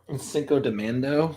Cinco de Mando.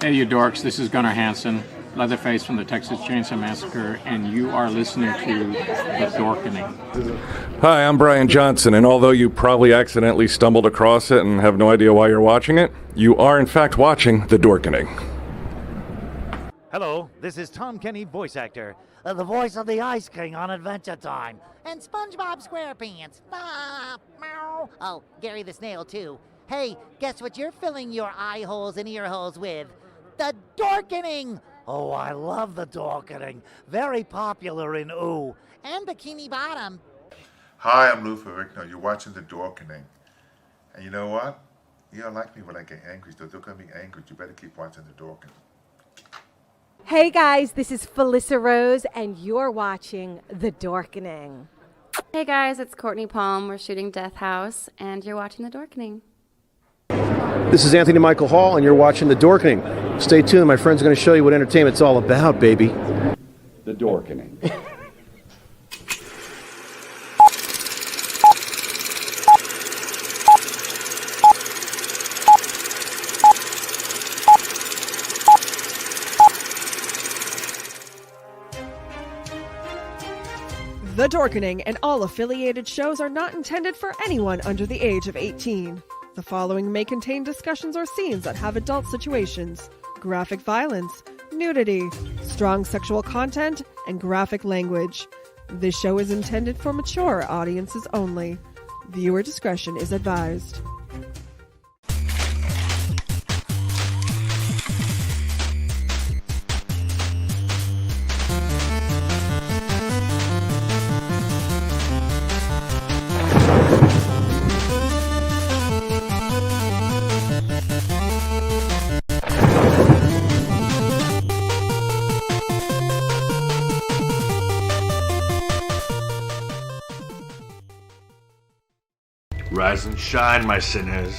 Hey, you dorks, this is Gunnar Hansen, Leatherface from the Texas Chainsaw Massacre, and you are listening to The Dorkening. Hi, I'm Brian Johnson, and although you probably accidentally stumbled across it and have no idea why you're watching it, you are in fact watching The Dorkening. Hello, this is Tom Kenny, voice actor, the voice of the Ice King on Adventure Time, and SpongeBob SquarePants. Meow. Oh, Gary the Snail, too. Hey, guess what you're filling your eye holes and ear holes with? The Dorkening! Oh, I love the Dorkening. Very popular in Ooh. And Bikini Bottom. Hi, I'm Lou Ferrigno. You're watching The Dorkening. And you know what? You don't like me when I get angry, so don't get me angry. You better keep watching The Dorkening. Hey guys, this is Felissa Rose, and you're watching The Dorkening. Hey guys, it's Courtney Palm. We're shooting Death House, and you're watching The Dorkening. This is Anthony Michael Hall, and you're watching The Dorkening. Stay tuned, my friends are going to show you what entertainment's all about, baby. The Dorkening. The Dorkening and all affiliated shows are not intended for anyone under the age of 18. The following may contain discussions or scenes that have adult situations, graphic violence, nudity, strong sexual content, and graphic language. This show is intended for mature audiences only. Viewer discretion is advised. Rise and shine, my sinners.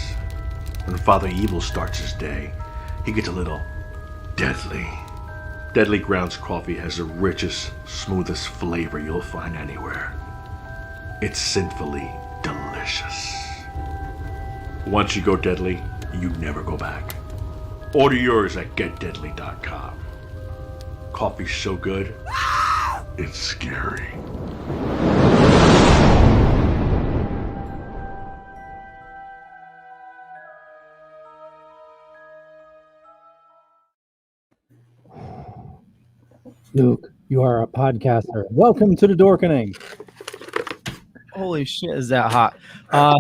When Father Evil starts his day, he gets a little deadly. Deadly Grounds coffee has the richest, smoothest flavor you'll find anywhere. It's sinfully delicious. Once you go deadly, you never go back. Order yours at getdeadly.com. Coffee's so good, it's scary. Luke, you are a podcaster. Welcome to The Dorkening. Holy shit, is that hot? We got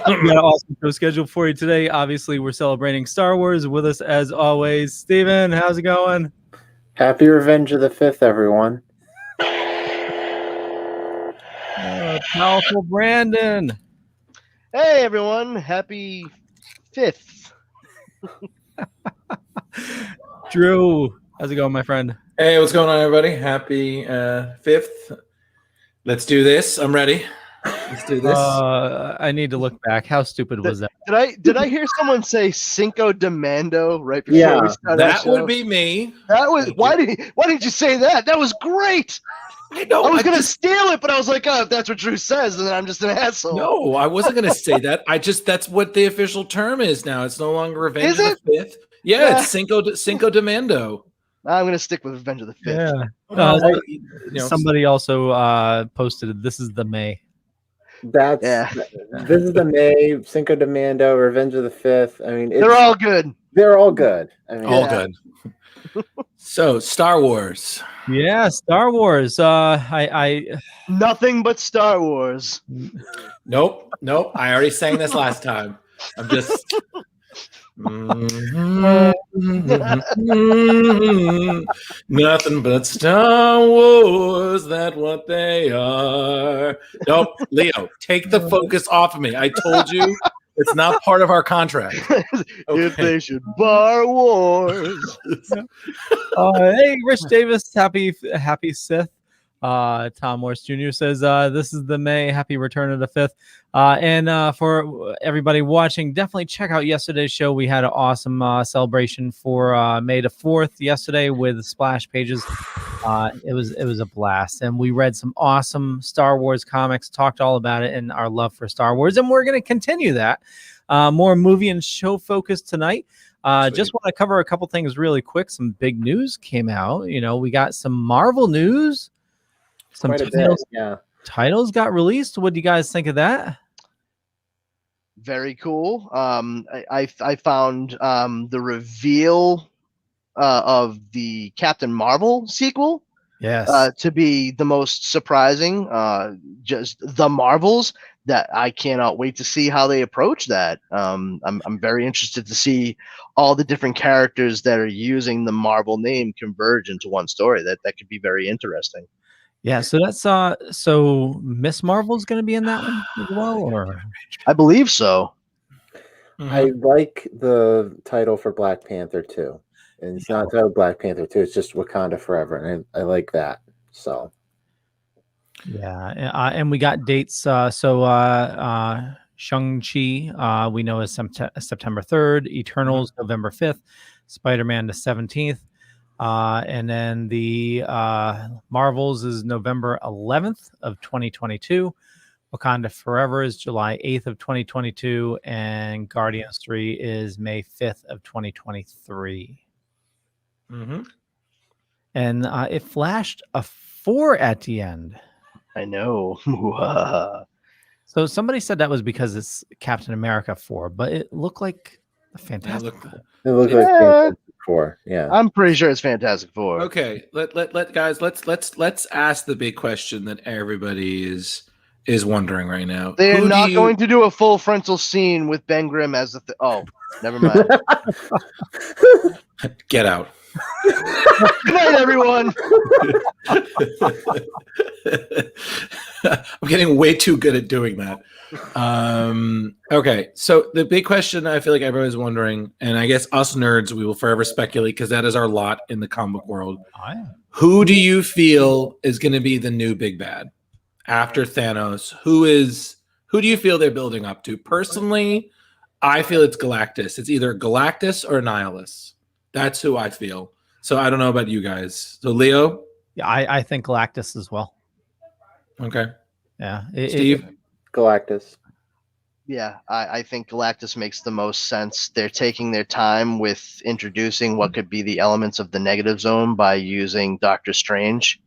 an awesome show scheduled for you today. Obviously, we're celebrating Star Wars. With us, as always, Steven, how's it going? Happy Revenge of the 5th, everyone. Powerful Brandon. Hey, everyone. Happy 5th. Drew, how's it going, my friend? Hey, what's going on, everybody? Happy 5th. Let's do this. I'm ready. Let's do this. I need to look back. How stupid was that? Did I hear someone say Cinco de Mando right before we started? That would be me. That was why didn't you say that? That was great. I know. I was gonna steal it, but I was like, oh, if that's what Drew says, then I'm just an asshole. No, I wasn't gonna say that. That's what the official term is now. It's no longer Revenge of the 5th. Yeah, it's Cinco de Mando. I'm gonna stick with Revenge of the 5th. Yeah. Somebody also posted this is the May. This is the May, Cinco de Mando, Revenge of the 5th. I mean, they're all good. They're all good. I mean, all good. So, Star Wars. Yeah, Star Wars. I nothing but Star Wars. Nope. I already sang this last time. I'm just. Nothing but Star Wars, that's what they are. Nope, Leo, take the focus off of me. I told you it's not part of our contract. If they should bar wars. Hey, Rich Davis, happy Sith. Tom Morse Jr. says, this is the May. Happy return of the 5th. And for everybody watching, definitely check out yesterday's show. We had an awesome celebration for May the 4th yesterday with splash pages. It was a blast. And we read some awesome Star Wars comics, talked all about it and our love for Star Wars. And we're going to continue that. More movie and show focus tonight. Just want to cover a couple things really quick. Some big news came out. We got some Marvel news. Some titles got released. What do you guys think of that? Very cool. I found the reveal of the Captain Marvel sequel to be the most surprising. Just the Marvels that I cannot wait to see how they approach that. I'm very interested to see all the different characters that are using the Marvel name converge into one story. That could be very interesting. Yeah, so that's so Miss Marvel's going to be in that one as well, or I believe so. I like the title for Black Panther 2. And it's not titled Black Panther 2, it's just Wakanda Forever, and I like that. So yeah, and we got dates. Shang-Chi, we know is September 3rd, Eternals November 5th, Spider-Man the 17th. And then the Marvels is November 11th of 2022. Wakanda Forever is July 8th of 2022. And Guardians 3 is May 5th of 2023. And it flashed a 4 at the end. I know. So somebody said that was because it's Captain America 4, but it looked like a Fantastic Four. It looked like Fantastic Four. Yeah, I'm pretty sure it's Fantastic Four. Okay, let's ask the big question that everybody is wondering right now. They're not going to do a full frontal scene with Ben Grimm as the oh, never mind. Get out. Good night, everyone. I'm getting way too good at doing that. Okay, so the big question I feel like everyone's wondering, and I guess us nerds, we will forever speculate because that is our lot in the comic world. Who do you feel is going to be the new big bad after Thanos? Who do you feel they're building up to? Personally, I feel it's Galactus. It's either Galactus or Nihilus. That's who I feel. So I don't know about you guys. So Leo? Yeah, I think Galactus as well. Okay. Yeah. Steve? Galactus. Yeah, I think Galactus makes the most sense. They're taking their time with introducing what could be the elements of the negative zone by using Doctor Strange,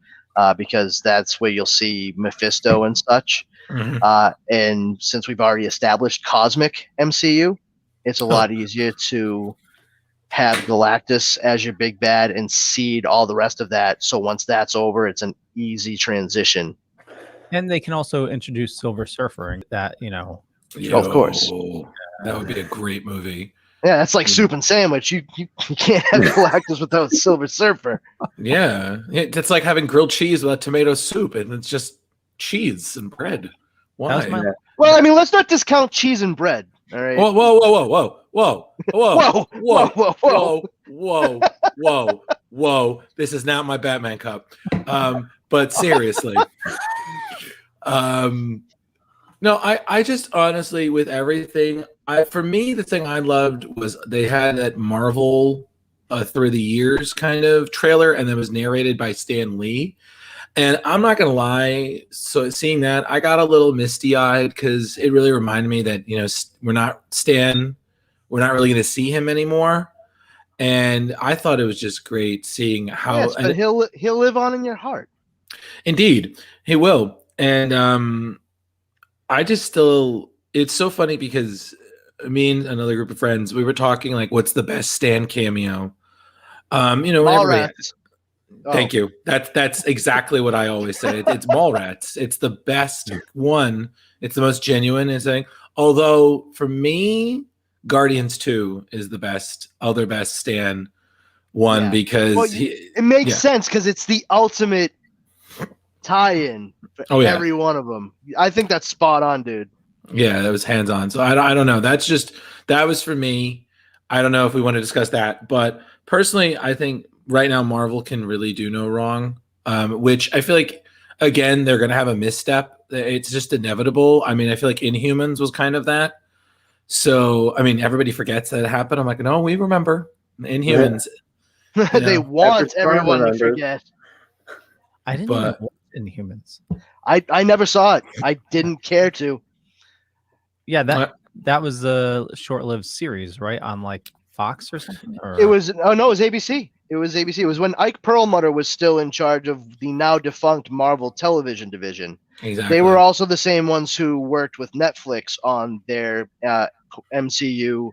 because that's where you'll see Mephisto and such. And since we've already established Cosmic MCU, it's a lot easier to have Galactus as your big bad and seed all the rest of that. So once that's over, it's an easy transition. And they can also introduce Silver Surfer, and that of course, that would be a great movie. Yeah, it's like soup and sandwich. You can't have Galactus without Silver Surfer. Yeah, it's like having grilled cheese without tomato soup, and it's just cheese and bread. Why? Well, I mean, let's not discount cheese and bread. All right. Whoa, whoa, whoa, whoa, whoa, whoa, whoa, whoa, whoa, whoa, whoa, whoa, whoa. This is not my Batman cup. But seriously, no, I just honestly, with everything, for me, the thing I loved was they had that Marvel through the years kind of trailer, and it was narrated by Stan Lee. And I'm not gonna lie, so seeing that, I got a little misty-eyed because it really reminded me that we're not really gonna see him anymore. And I thought it was just great seeing how. Yes, but he'll live on in your heart. Indeed, he will. And I just still, it's so funny because me and another group of friends, we were talking like, what's the best Stan cameo? Mallrats. Thank you. That's exactly what I always say. It's Mallrats. It's the best one. It's the most genuine. Although for me, Guardians 2 is the best, other best Stan one because it makes sense because it's the ultimate tie-in for every one of them. I think that's spot on, dude. Yeah, that was hands-on. So I don't know. That was for me. I don't know if we want to discuss that, but personally, I think right now Marvel can really do no wrong. Which I feel like again they're gonna have a misstep. It's just inevitable. I mean, I feel like Inhumans was kind of that. So I mean, everybody forgets that it happened. I'm like, no, we remember Inhumans. Yeah. They want everyone to forget. I didn't even watch Inhumans. I never saw it. I didn't care to. Yeah, that was a short-lived series, right? On like Fox or something? Or? It was it was ABC. It was ABC. It was when Ike Perlmutter was still in charge of the now defunct Marvel television division. Exactly. They were also the same ones who worked with Netflix on their MCU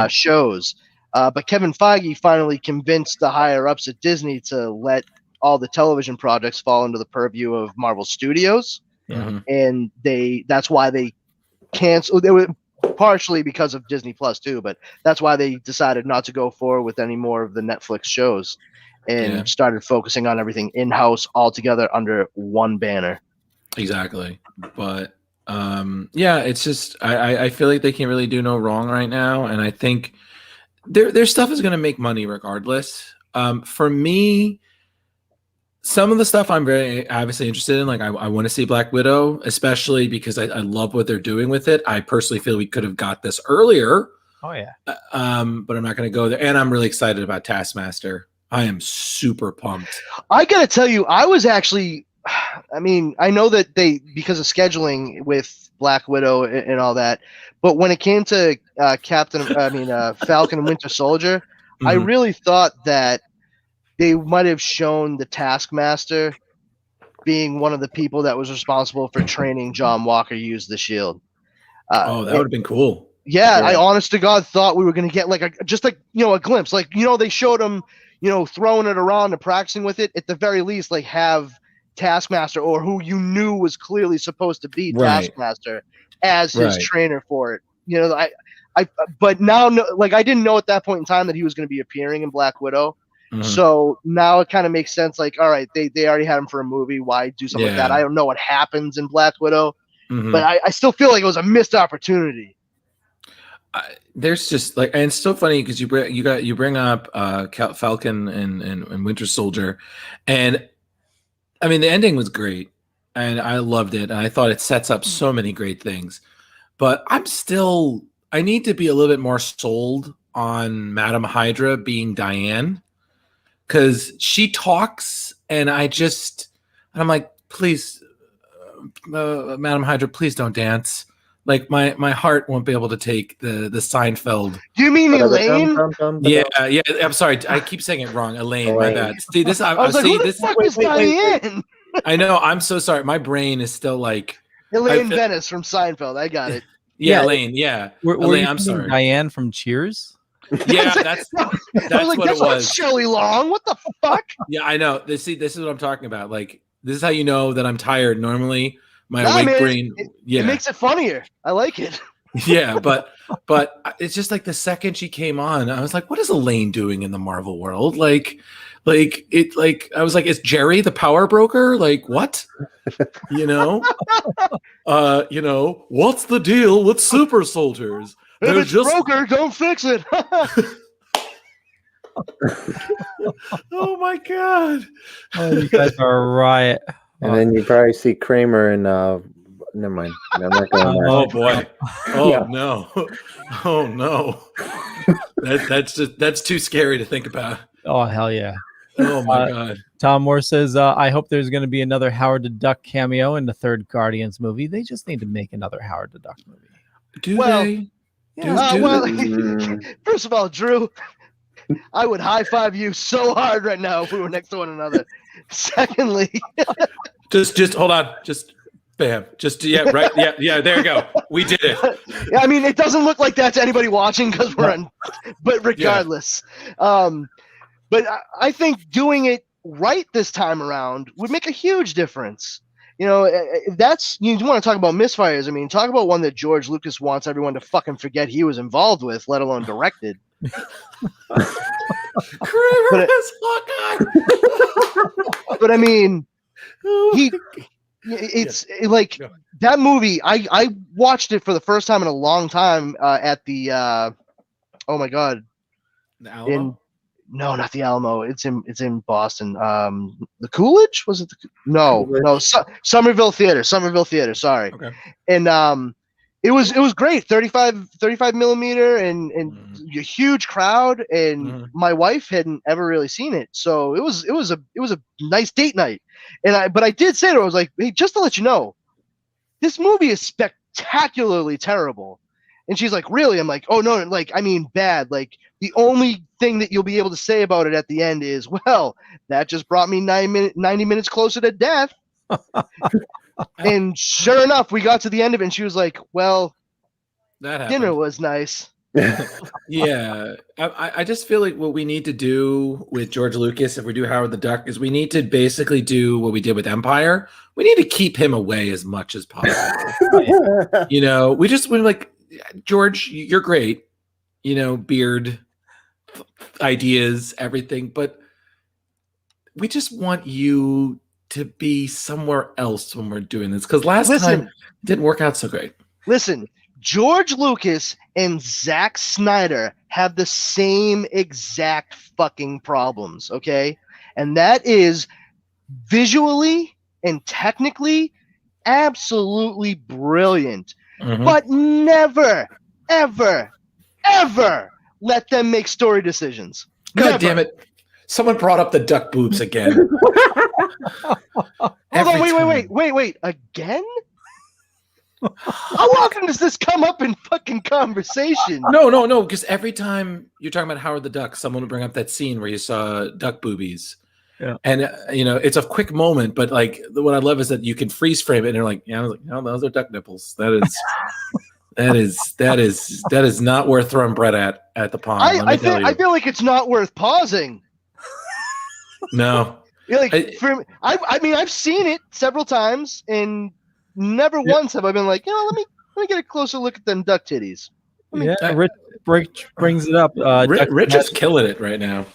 shows. But Kevin Feige finally convinced the higher-ups at Disney to let all the television projects fall under the purview of Marvel Studios. And that's why they canceled. They were partially because of Disney Plus too, but that's why they decided not to go forward with any more of the Netflix shows and started focusing on everything in-house all together under one banner. Exactly. But it's just I feel like they can't really do no wrong right now, and I think their stuff is going to make money regardless. For me, some of the stuff I'm very obviously interested in, like I want to see Black Widow, especially because I love what they're doing with it. I personally feel we could have got this earlier. Oh yeah. But I'm not going to go there. And I'm really excited about Taskmaster. I am super pumped. I got to tell you, I was actually, I mean, I know that because of scheduling with Black Widow and all that, but when it came to Falcon and Winter Soldier, I really thought that they might have shown the Taskmaster being one of the people that was responsible for training John Walker use the shield. That would have been cool. Yeah, I honest to God thought we were going to get like a glimpse. Like, they showed him, throwing it around and practicing with it. At the very least, like have Taskmaster or who you knew was clearly supposed to be Taskmaster as his trainer for it. But now, like I didn't know at that point in time that he was going to be appearing in Black Widow. So now it kind of makes sense. Like, all right, they already had him for a movie. Why do something like that? I don't know what happens in Black Widow, but I still feel like it was a missed opportunity. There's just like, and it's so funny because you bring up Falcon and Winter Soldier, and I mean the ending was great, and I loved it, and I thought it sets up so many great things. But I need to be a little bit more sold on Madame Hydra being Diane. Because she talks, and I'm like, please, Madam Hydra, please don't dance. Like my heart won't be able to take the Seinfeld. Do you mean Elaine? Yeah. I'm sorry, I keep saying it wrong. Elaine, my bad. See this. I was like, who the fuck is Diane? I know. I'm so sorry. My brain is still like Elaine Venice from Seinfeld. I got it. Yeah, Elaine. Yeah, Elaine. I'm sorry. Diane from Cheers. Yeah, that's what it was. Shelley Long. What the fuck? Yeah, I know. This is what I'm talking about. Like This is how you know that I'm tired. Normally, my Nah, awake man, brain. It makes it funnier. I like it. Yeah, but it's just like the second she came on, I was like, what is Elaine doing in the Marvel world? I was like, is Jerry the power broker? Like, what? You know? What's the deal with super soldiers? If it's broker, don't fix it. Oh my god. Oh, you guys are a riot. And then you probably see Kramer and never mind. I'm not going there. Oh boy. Oh Yeah. no. Oh no. That's too scary to think about. Oh hell yeah. Oh my god. Tom Moore says, I hope there's going to be another Howard the Duck cameo in the third Guardians movie. They just need to make another Howard the Duck movie. Do they? First of all, Drew, I would high five you so hard right now if we were next to one another. Secondly, just hold on. Just bam. Just right. Yeah. There you go. We did it. Yeah, I mean, it doesn't look like that to anybody watching because we're on. But regardless, but I think doing it right this time around would make a huge difference. You know, that's you want to talk about misfires. I mean, talk about one that George Lucas wants everyone to fucking forget he was involved with, let alone directed. Kramer is Hawkeye. But I mean, it's like that movie. I watched it for the first time in a long time at the oh my god, the Alamo? No, not the Alamo. It's in Boston. The Coolidge was it? No, Somerville Theater. Sorry. Okay. And it was great. 35 millimeter and a huge crowd. And my wife hadn't ever really seen it, so it was a nice date night. But I did say to her, I was like, hey, just to let you know, this movie is spectacularly terrible. And she's like, really? I'm like, oh no, like I mean bad. Like the only thing that you'll be able to say about it at the end is, well, that just brought me 90 minutes closer to death. And sure enough, we got to the end of it, and she was like, well, that dinner was nice. Yeah. I just feel like what we need to do with George Lucas, if we do Howard the Duck, is we need to basically do what we did with Empire. We need to keep him away as much as possible. You know, we're like, George, you're great, you know, beard, ideas, everything, but we just want you to be somewhere else when we're doing this, because last time it didn't work out so great. Listen, George Lucas and Zack Snyder have the same exact fucking problems, okay? And that is visually and technically absolutely brilliant. But never, ever, ever let them make story decisions. God damn it. Someone brought up the duck boobs again. Hold on, wait. Again? How often does this come up in fucking conversation? No, because every time you're talking about Howard the Duck, someone will bring up that scene where you saw duck boobies. Yeah. And you know, it's a quick moment, but like what I love is that you can freeze frame it and they're like, yeah, I was like, no, those are duck nipples. That is not worth throwing bread at the pond. I feel like it's not worth pausing. No. Like I mean, I've seen it several times, and never once have I been like, you know, let me get a closer look at them duck titties. Rich brings it up. Rich is killing it right now.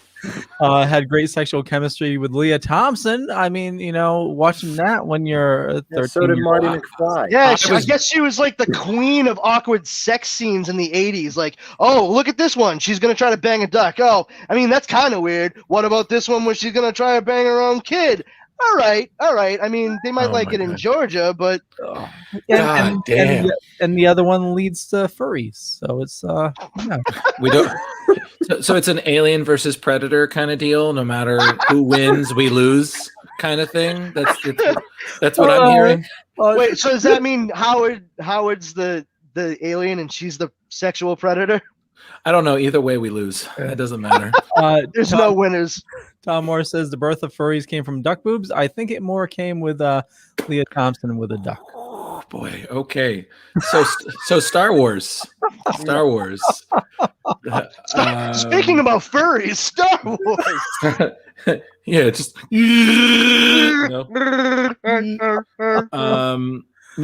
Had great sexual chemistry with Leah Thompson. I mean, you know, watching that when you're 13. So did Marty McFly. Yeah, I guess she was like the queen of awkward sex scenes in the 80s. Like, oh, look at this one. She's going to try to bang a duck. Oh, I mean, that's kind of weird. What about this one where she's going to try to bang her own kid? All right. I mean, they might like it in Georgia, but and the other one leads to furries. So it's we don't. So it's an Alien versus Predator kind of deal. No matter who wins, we lose kind of thing. That's what I'm hearing. Wait, so does that mean Howard's the alien and she's the sexual predator? I don't know. Either way, we lose. It doesn't matter. There's no winners. Tom Moore says the birth of furries came from duck boobs. I think it more came with Leah Thompson with a duck. Oh boy. Okay. So Star Wars. Speaking about furries, Star Wars. Yeah, just you know.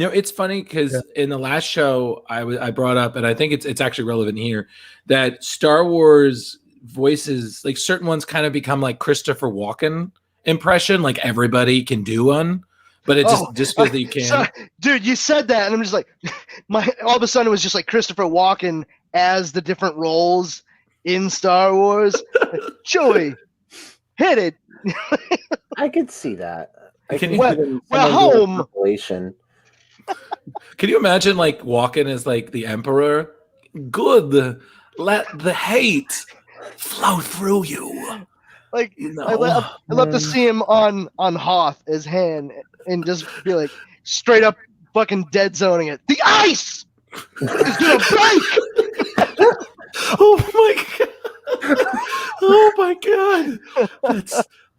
It's funny because in the last show I brought up, and I think it's actually relevant here, that Star Wars voices, like certain ones, kind of become like Christopher Walken impression, like everybody can do one, but it just because you can. Sorry, dude, you said that, and I'm just like, all of a sudden it was just like Christopher Walken as the different roles in Star Wars. Chewie, hit it. I could see that. We're home. Can you imagine like Walken as like the Emperor? Good, let the hate flow through you. Like I love to see him on Hoth as Han and just be like straight up fucking dead zoning it. The ice is gonna break. Oh my god! Oh my god!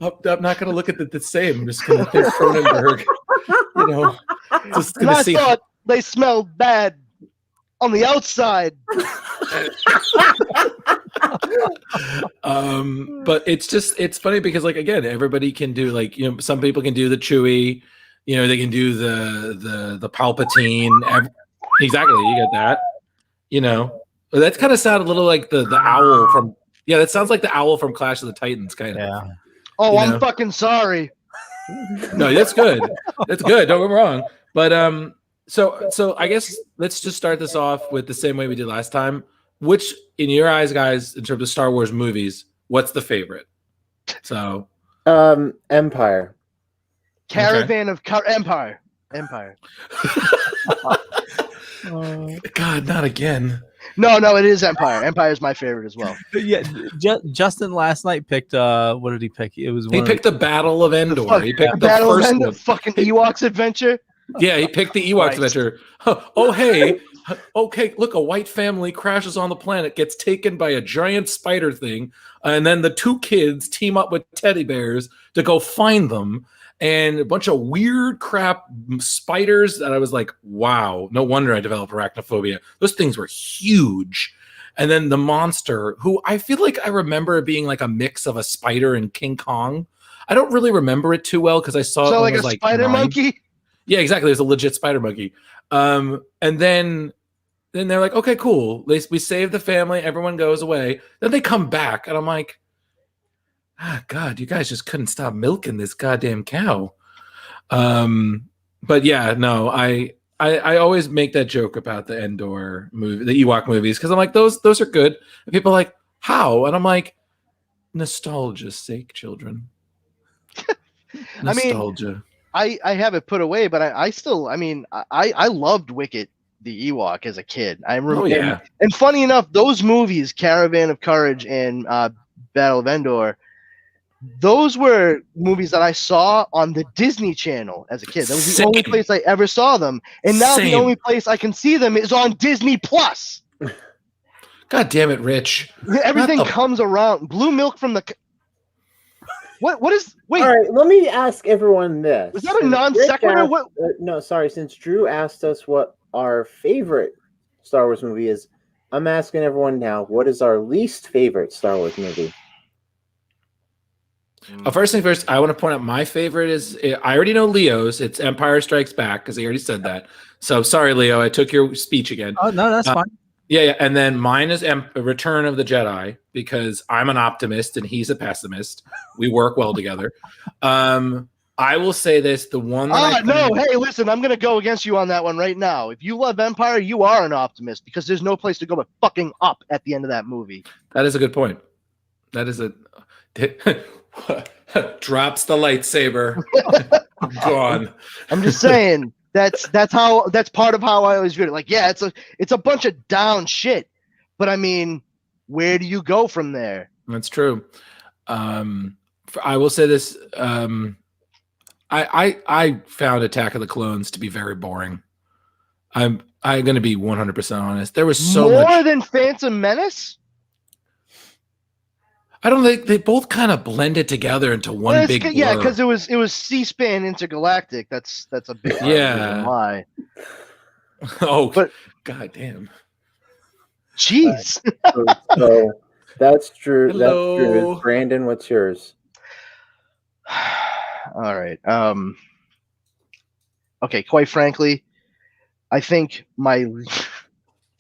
I'm not gonna look at it the same. I'm just gonna think Cronenberg. Just gonna I thought they smelled bad on the outside. But it's funny because like again, everybody can do like some people can do the Chewie, they can do the Palpatine. Exactly, you get that. That kind of sounded a little like the owl from that sounds like the owl from Clash of the Titans kind of. Yeah. Oh, I'm fucking sorry. No, that's good. That's good. Don't get me wrong. But so I guess let's just start this off with the same way we did last time. Which, in your eyes, guys, in terms of Star Wars movies, what's the favorite? So, Empire. Caravan of Empire. God, not again. No, it is Empire. Empire is my favorite as well. Yeah, Justin last night picked. What did he pick? He picked the Battle of Endor. He picked the Battle first of Endor, one. fucking Ewoks Adventure. Yeah, he picked the Ewoks Adventure. Oh, hey. Okay, look, a white family crashes on the planet, gets taken by a giant spider thing, and then the two kids team up with teddy bears to go find them, and a bunch of weird crap spiders that I was like, wow, no wonder I developed arachnophobia. Those things were huge. And then the monster, who I feel like I remember being like a mix of a spider and King Kong. I don't really remember it too well because I saw it when I was like spider 9. monkey? Yeah, exactly. There's a legit spider monkey. And then they're like, okay, cool. We save the family. Everyone goes away. Then they come back. And I'm like, God, you guys just couldn't stop milking this goddamn cow. But yeah, no, I always make that joke about the Endor movie, the Ewok movies, because I'm like, those are good. And people are like, how? And I'm like, nostalgia's sake, children. Nostalgia. I have it put away, but I still, I loved Wicket the Ewok as a kid. I remember. Oh, yeah. And funny enough, those movies, Caravan of Courage and Battle of Endor, those were movies that I saw on the Disney Channel as a kid. That was the only place I ever saw them. And now the only place I can see them is on Disney Plus. God damn it, Rich. Everything comes around. Blue milk from the... What is... Wait. All right, let me ask everyone this. Was that a non sequitur? No, sorry. Since Drew asked us what our favorite Star Wars movie is, I'm asking everyone now, what is our least favorite Star Wars movie? First thing first, I want to point out my favorite is, I already know Leo's. It's Empire Strikes Back, because he already said that. So sorry, Leo, I took your speech again. Oh, no, that's fine. Yeah. And then mine is Return of the Jedi, because I'm an optimist and he's a pessimist. We work well together. I will say this, the one that hey, listen, I'm going to go against you on that one right now. If you love Empire, you are an optimist, because there's no place to go but fucking up at the end of that movie. That is a good point. That is a... Drops the lightsaber. Gone. I'm just saying that's part of how I always viewed it. Like, yeah, it's a bunch of down shit, but I mean, where do you go from there? That's true. I will say this. I found Attack of the Clones to be very boring. I'm going to be 100% honest. There was so much more than Phantom Menace. I don't think they both kind of blended together into one big blur. Yeah, because it was C-SPAN Intergalactic. That's a big reason why. Oh, but God damn. Jeez. So that's true. Hello. That's true. Brandon, what's yours? All right. Okay. Quite frankly, I think my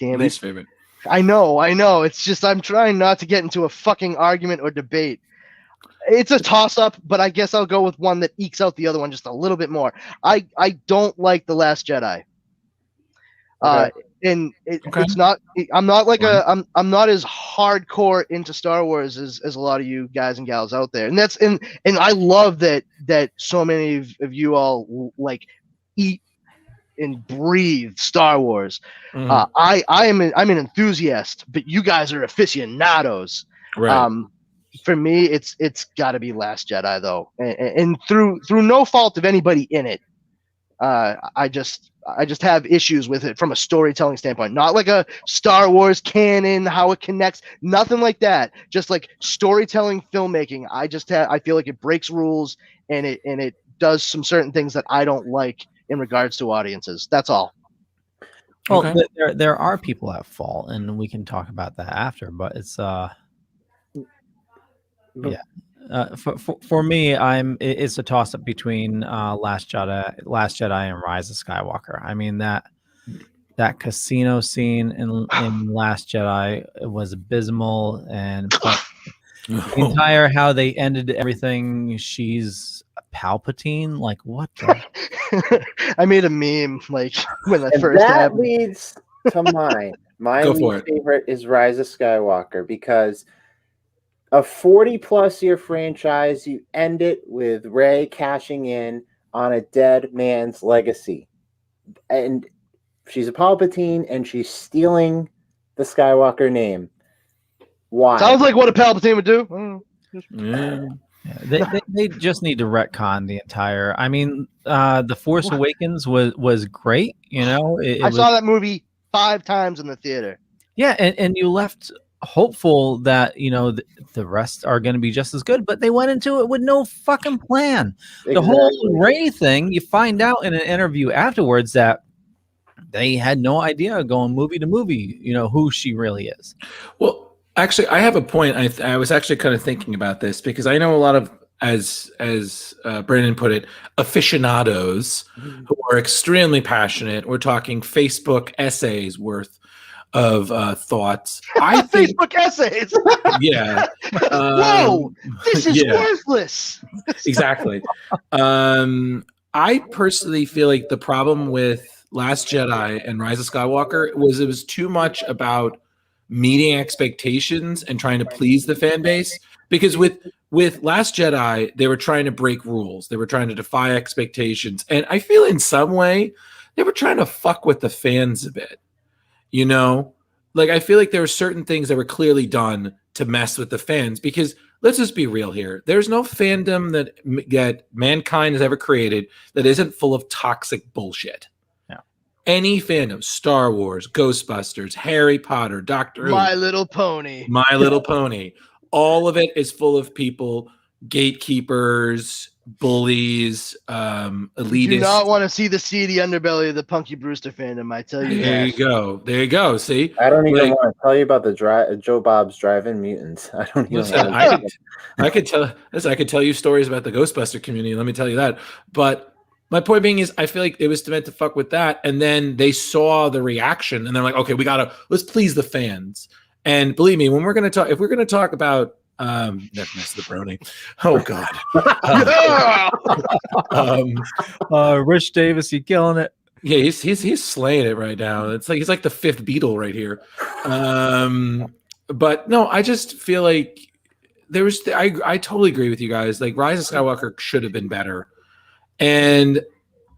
least favorite. I know. It's just I'm trying not to get into a fucking argument or debate. It's a toss-up, but I guess I'll go with one that ekes out the other one just a little bit more. I don't like The Last Jedi. Okay. And it's not. I'm not like I'm not as hardcore into Star Wars as a lot of you guys and gals out there. And that's and I love that so many of you all like eat and breathe Star Wars. I'm an enthusiast, but you guys are aficionados. Right. For me, it's got to be Last Jedi though, and through no fault of anybody in it. I just have issues with it from a storytelling standpoint. Not like a Star Wars canon, how it connects, nothing like that. Just like storytelling, filmmaking. I feel like it breaks rules and it does some certain things that I don't like in regards to audiences. That's all. Well, there are people at fault, and we can talk about that after. But it's yeah. For me, it's a toss up between Last Jedi and Rise of Skywalker. I mean that casino scene in Last Jedi was abysmal, and the entire how they ended everything. She's Palpatine, like what? I made a meme like when that first that happened. leads to mine. My least favorite is Rise of Skywalker because a 40+ year franchise, you end it with Rey cashing in on a dead man's legacy. And she's a Palpatine and she's stealing the Skywalker name. Why? Sounds like what a Palpatine would do. They just need to retcon the entire. I mean, The Force Awakens was great. You know, I saw that movie 5 times in the theater. Yeah, and you left hopeful that the rest are going to be just as good, but they went into it with no fucking plan. Exactly. The whole Rey thing, you find out in an interview afterwards that they had no idea going movie to movie, who she really is. Well, actually, I have a point. I was actually kind of thinking about this because I know a lot of, as Brandon put it, aficionados who are extremely passionate. We're talking Facebook essays worth of thoughts. I think Facebook essays. Yeah. Whoa, this is worthless. Exactly. I personally feel like the problem with Last Jedi and Rise of Skywalker was it was too much about meeting expectations and trying to please the fan base. Because with Last Jedi, they were trying to break rules. They were trying to defy expectations. And I feel in some way they were trying to fuck with the fans a bit. Like I feel like there were certain things that were clearly done to mess with the fans because let's just be real here. There's no fandom that mankind has ever created that isn't full of toxic bullshit. Yeah. Any fandom, Star Wars, Ghostbusters, Harry Potter, Doctor Who, My Little Pony, all of it is full of people, gatekeepers, bullies, elitists. You do not want to see the seedy underbelly of the Punky Brewster fandom, I tell you. There you go. See, I don't even want to tell you about the Joe Bob's Drive-In Mutants. I don't even. Listen, I could tell you stories about the Ghostbuster community. Let me tell you that. But my point being is, I feel like it was meant to fuck with that, and then they saw the reaction, and they're like, okay, let's please the fans. And believe me, if we're gonna talk about that's the brony. Oh God. Rich Davis, you killing it. Yeah, he's slaying it right now. It's like he's like the 5th Beatle right here. But no, I just feel like I totally agree with you guys. Like Rise of Skywalker should have been better. And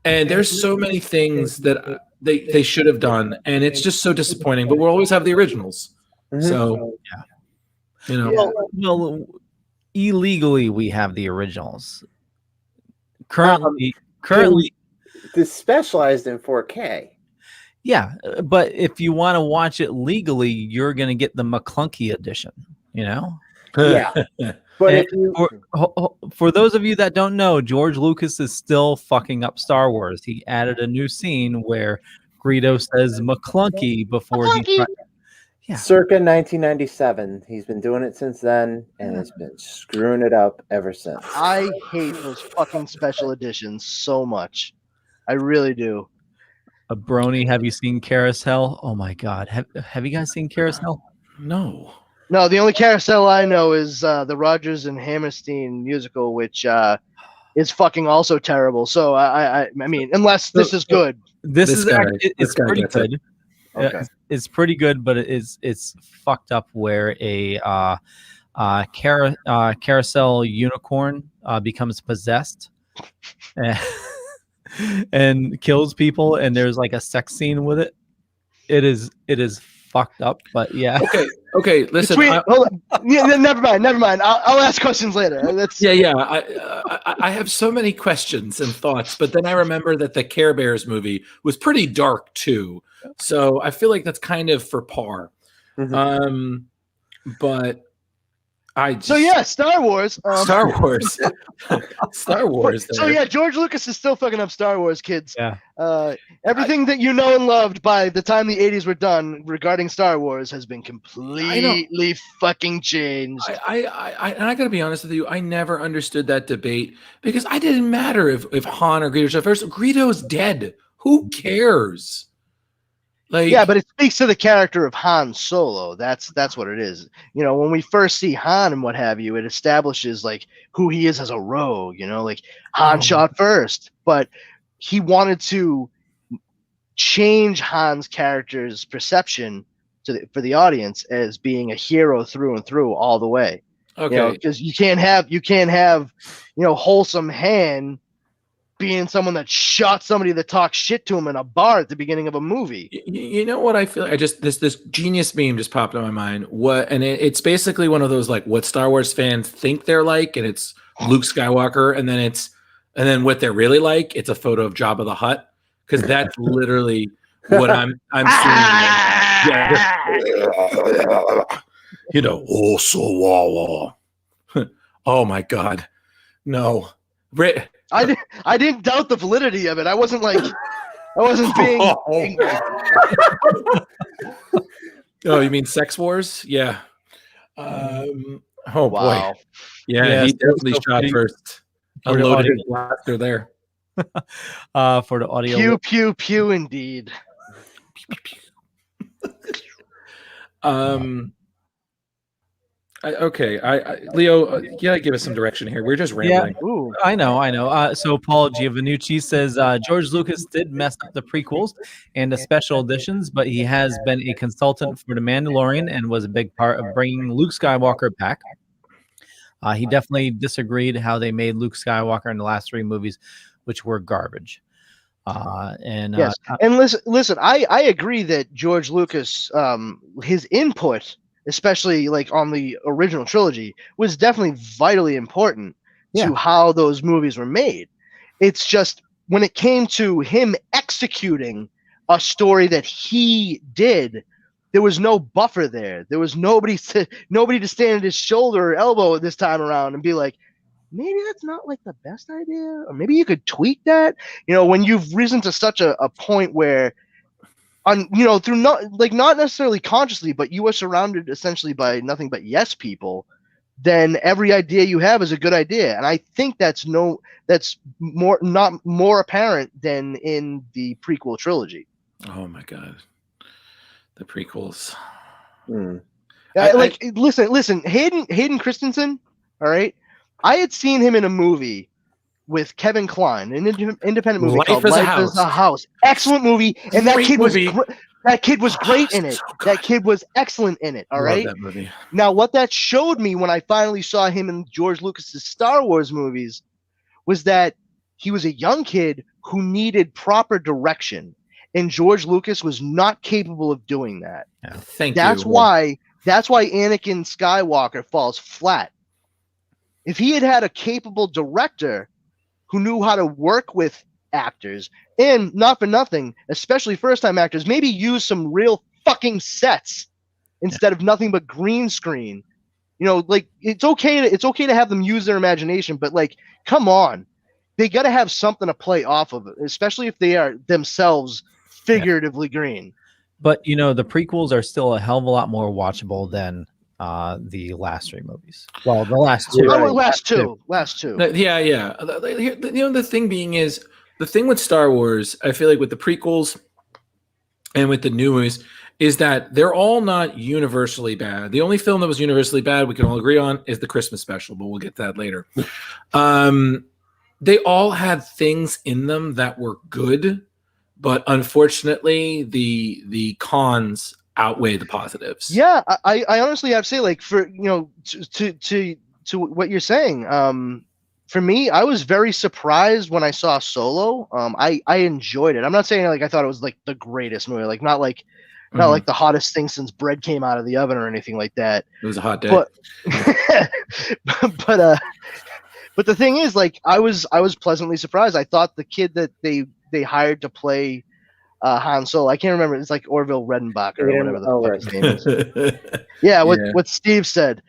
there's so many things that they should have done, and it's just so disappointing. But we'll always have the originals. So yeah. Well, illegally we have the originals. Currently this specialized in 4K. Yeah, but if you want to watch it legally, you're going to get the McClunky edition, Yeah. But for those of you that don't know, George Lucas is still fucking up Star Wars. He added a new scene where Greedo says McClunky before Circa 1997. He's been doing it since then, and has been screwing it up ever since. I hate those fucking special editions so much. I really do. A Brony, have you seen Carousel? Oh my God, have you guys seen Carousel? No. No, the only Carousel I know is the Rodgers and Hammerstein musical, which is fucking also terrible. So I mean, unless this is good. This is it's pretty good. Okay. It's pretty good, but it's fucked up where a carousel unicorn becomes possessed and kills people, and there's like a sex scene with it. It is fucked up, but yeah. Okay. Listen. Hold on. Yeah, never mind. I'll ask questions later. I have so many questions and thoughts, but then I remember that the Care Bears movie was pretty dark too. So I feel like that's kind of for par. Mm-hmm. But I just, Star Wars. Star Wars. Star Wars. So yeah, George Lucas is still fucking up Star Wars, kids. Yeah. Everything that you know and loved by the time the 80s were done regarding Star Wars has been completely fucking changed. And I gotta be honest with you, I never understood that debate because I didn't matter if Han or Greedo first. Greedo's dead. Who cares? Like, yeah, but it speaks to the character of Han Solo. That's what it is. You know, when we first see Han and what have you, it establishes like who he is as a rogue. You know, like Han shot first, but he wanted to change Han's character's perception for the audience as being a hero through and through all the way. Okay, because you can't have wholesome Han being someone that shot somebody that talks shit to him in a bar at the beginning of a movie. You know what I feel like? This genius meme just popped in my mind. It's basically one of those like what Star Wars fans think they're like, and it's Luke Skywalker, and then what they're really like, it's a photo of Jabba the Hutt, because that's literally what I'm seeing. You know, oh my God, no. I didn't doubt the validity of it. I wasn't being angry. Oh, you mean Sex Wars? Yeah. Oh wow. Boy. Yeah, he definitely shot first. Unloaded his blaster there. For the audio. Pew pew pew indeed. Leo, you gotta give us some direction here. We're just rambling. Yeah, ooh, I know. So Paul Giovannucci says George Lucas did mess up the prequels and the special editions, but he has been a consultant for The Mandalorian and was a big part of bringing Luke Skywalker back. He definitely disagreed how they made Luke Skywalker in the last 3 movies, which were garbage. And listen, I agree that George Lucas, his input, especially like on the original trilogy, was definitely vitally important to how those movies were made. It's just when it came to him executing a story that he did, there was no buffer there. There was nobody to stand at his shoulder or elbow this time around and be like, maybe that's not like the best idea, or maybe you could tweak that. You know, when you've risen to such a point where, through not necessarily consciously, but you are surrounded essentially by nothing but yes people, then every idea you have is a good idea. And I think that's not more apparent than in the prequel trilogy. Oh my God, the prequels. Listen, Hayden Christensen. All right, I had seen him in a movie with Kevin Kline, an independent movie called Life is a House. Excellent movie, and that kid was great in it. So that kid was excellent in it. All right. Love that movie. Now, what that showed me when I finally saw him in George Lucas's Star Wars movies was that he was a young kid who needed proper direction, and George Lucas was not capable of doing that. Yeah, that's why Anakin Skywalker falls flat. If he had had a capable director who knew how to work with actors, and not for nothing, especially first-time actors, maybe use some real fucking sets instead of nothing but green screen. You know, like it's okay to have them use their imagination, but like, come on, they got to have something to play off of, especially if they are themselves figuratively green. But the prequels are still a hell of a lot more watchable than the last 3 movies. Well, the last 2. Oh, last two. Yeah. The thing being is, the thing with Star Wars, I feel like with the prequels and with the new movies, is that they're all not universally bad. The only film that was universally bad we can all agree on is the Christmas special, but we'll get to that later. They all had things in them that were good, but unfortunately, the cons outweigh the positives. Yeah, I honestly have to say, like, for to what you're saying, for me, I was very surprised when I saw Solo. I enjoyed it. I'm not saying like I thought it was like the greatest movie, like not like the hottest thing since bread came out of the oven or anything like that. It was a hot day. But but the thing is, like, I was pleasantly surprised. I thought the kid that they hired to play Han Solo, I can't remember. It's like Orville Redenbacher or whatever the fuck his name is. Yeah, what Steve said.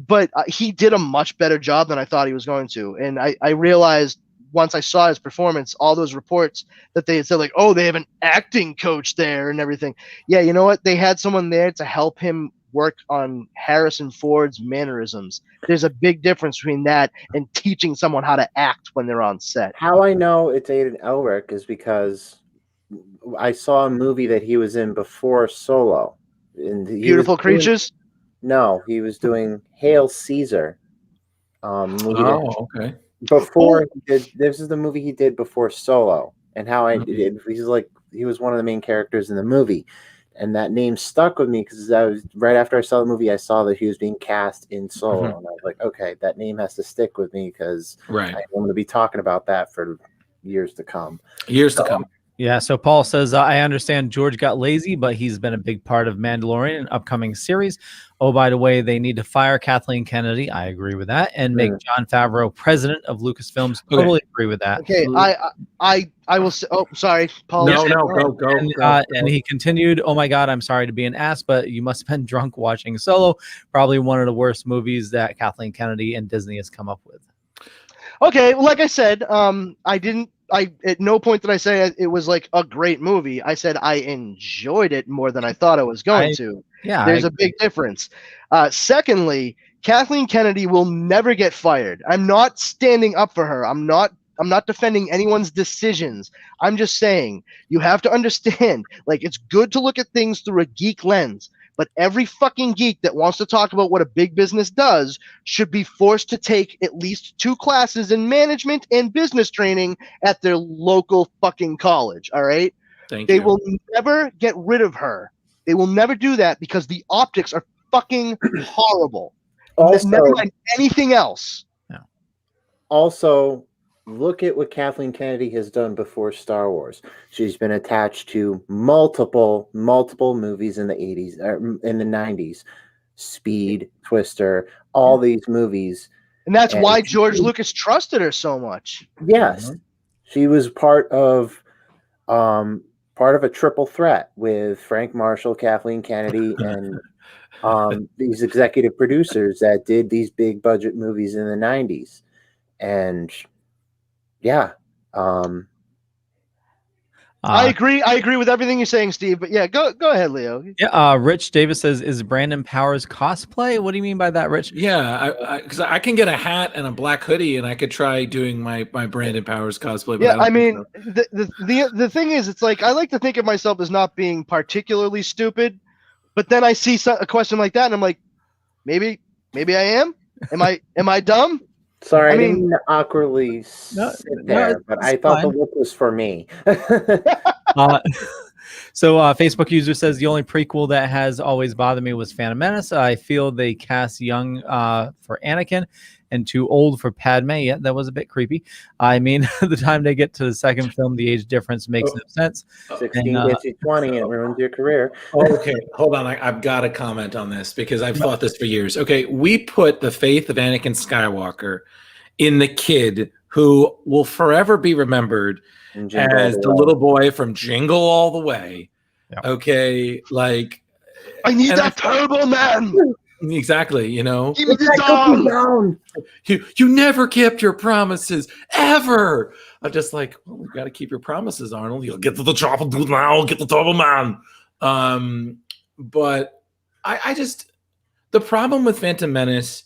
But he did a much better job than I thought he was going to. And I realized once I saw his performance, all those reports that they had said, like, oh, they have an acting coach there and everything. Yeah, you know what? They had someone there to help him work on Harrison Ford's mannerisms. There's a big difference between that and teaching someone how to act when they're on set. How I know it's Aiden Elric is because I saw a movie that he was in before Solo. Beautiful Creatures? No, he was doing Hail Caesar. Okay. Before he did, this is the movie he did before Solo, and how I did. He was one of the main characters in the movie, and that name stuck with me because I was right after I saw the movie, I saw that he was being cast in Solo, and I was like, okay, that name has to stick with me because I'm going to be talking about that for years to come. Yeah, so Paul says, I understand George got lazy, but he's been a big part of Mandalorian and upcoming series. Oh, by the way, they need to fire Kathleen Kennedy. I agree with that. And make Jon Favreau president of Lucasfilms. Totally agree with that. Okay, I will say, oh, sorry, Paul. No, go. And he continued, oh my God, I'm sorry to be an ass, but you must have been drunk watching Solo. Probably one of the worst movies that Kathleen Kennedy and Disney has come up with. Okay, well, like I said, at no point did I say it was like a great movie. I said I enjoyed it more than I thought I was going to. Yeah, there's a big difference. Secondly, Kathleen Kennedy will never get fired. I'm not standing up for her. I'm not defending anyone's decisions. I'm just saying you have to understand, like, it's good to look at things through a geek lens. But every fucking geek that wants to talk about what a big business does should be forced to take at least 2 classes in management and business training at their local fucking college. All right. They will never get rid of her. They will never do that because the optics are fucking horrible. Also, never mind anything else. Also, look at what Kathleen Kennedy has done before Star Wars. She's been attached to multiple movies in the 80s, in the 90s. Speed, Twister, all these movies. And that's why George Lucas trusted her so much. Yes. She was part of a triple threat with Frank Marshall, Kathleen Kennedy, and these executive producers that did these big budget movies in the 90s. And yeah. I agree with everything you're saying, Steve. But yeah, go ahead, Leo. Yeah. Rich Davis says, "Is Brandon Powers cosplay?" What do you mean by that, Rich? Yeah, because I can get a hat and a black hoodie, and I could try doing my Brandon Powers cosplay. But yeah, I mean, the thing is, it's like I like to think of myself as not being particularly stupid, but then I see a question like that, and I'm like, maybe I am. Am I dumb? Sorry, I didn't awkwardly sit there, but I thought the look was for me. So Facebook user says, the only prequel that has always bothered me was Phantom Menace. I feel they cast young for Anakin and too old for Padme. Yeah, that was a bit creepy. I mean, the time they get to the second film, the age difference makes no sense. 16 gets you 20 and it ruins your career. Okay, hold on. I've got to comment on this because I've thought this for years. Okay, we put the faith of Anakin Skywalker in the kid who will forever be remembered as the little boy from Jingle All the Way. Yep. Okay, like I need that turbo man. Exactly, you know. Give me the down. You never kept your promises ever. I'm just like, well, you got to keep your promises, Arnold. You'll get to the chopper dude now. Get the double man. But I just the problem with Phantom Menace,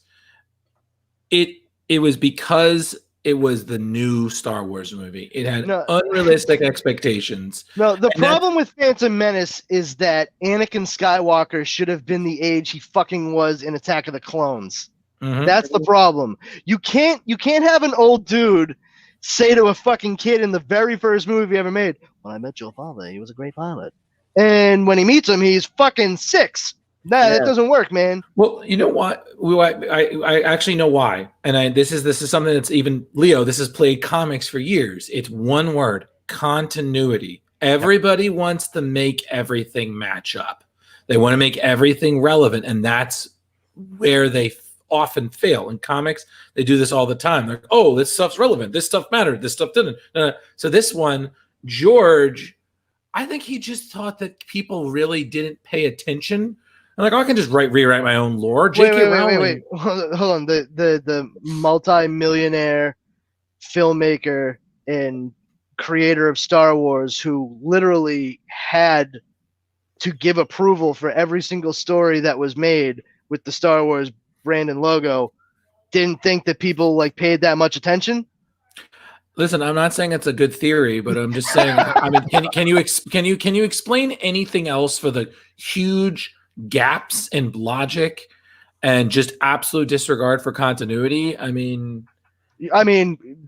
it was because it was the new Star Wars movie. It had unrealistic expectations. No, the problem with Phantom Menace is that Anakin Skywalker should have been the age he fucking was in Attack of the Clones. Mm-hmm. That's the problem. You can't have an old dude say to a fucking kid in the very first movie ever made, "When I met your father, he was a great pilot." And when he meets him, he's fucking 6. That doesn't work, man. Well, you know what? I actually know why. And this is something that's even Leo. This has played comics for years. It's one word: continuity. Everybody wants to make everything match up. They want to make everything relevant, and that's where they often fail. In comics, they do this all the time. Like, oh, this stuff's relevant. This stuff mattered. This stuff didn't. So this one, George, I think he just thought that people really didn't pay attention. I'm like, oh, I can just rewrite my own lore. Wait. Hold on. The multi-millionaire filmmaker and creator of Star Wars who literally had to give approval for every single story that was made with the Star Wars brand and logo didn't think that people like paid that much attention. Listen, I'm not saying it's a good theory, but I'm just saying. I mean, can you explain anything else for the huge gaps in logic and just absolute disregard for continuity? I mean,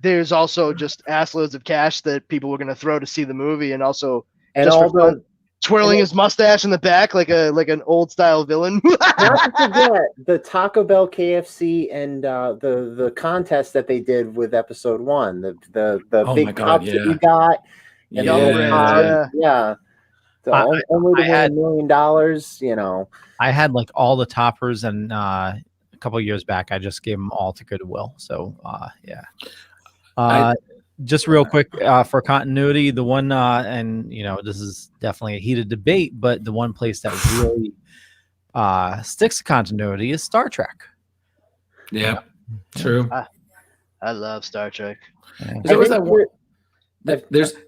there's also just assloads of cash that people were going to throw to see the movie, and all the twirling his mustache in the back like an old style villain. Not to forget the Taco Bell, KFC, and the contest that they did with Episode 1. The big cups that you got. Only to win $1 million, you know. I had like all the toppers, and a couple of years back, I just gave them all to Goodwill. So, just real quick for continuity, the one, and you know, this is definitely a heated debate, but the one place that really sticks to continuity is Star Trek. Yeah, true. I love Star Trek. I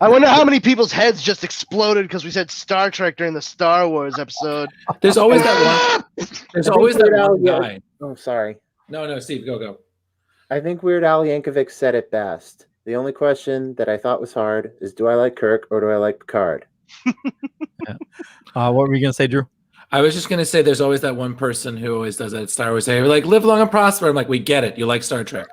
wonder how many people's heads just exploded because we said Star Trek during the Star Wars episode. There's always that one. There's always that one guy. Oh, sorry. No, Steve, go. I think Weird Al Yankovic said it best. The only question that I thought was hard is, do I like Kirk or do I like Picard? What were you going to say, Drew? I was just going to say there's always that one person who always does that at Star Wars. They're like, live long and prosper. I'm like, we get it. You like Star Trek.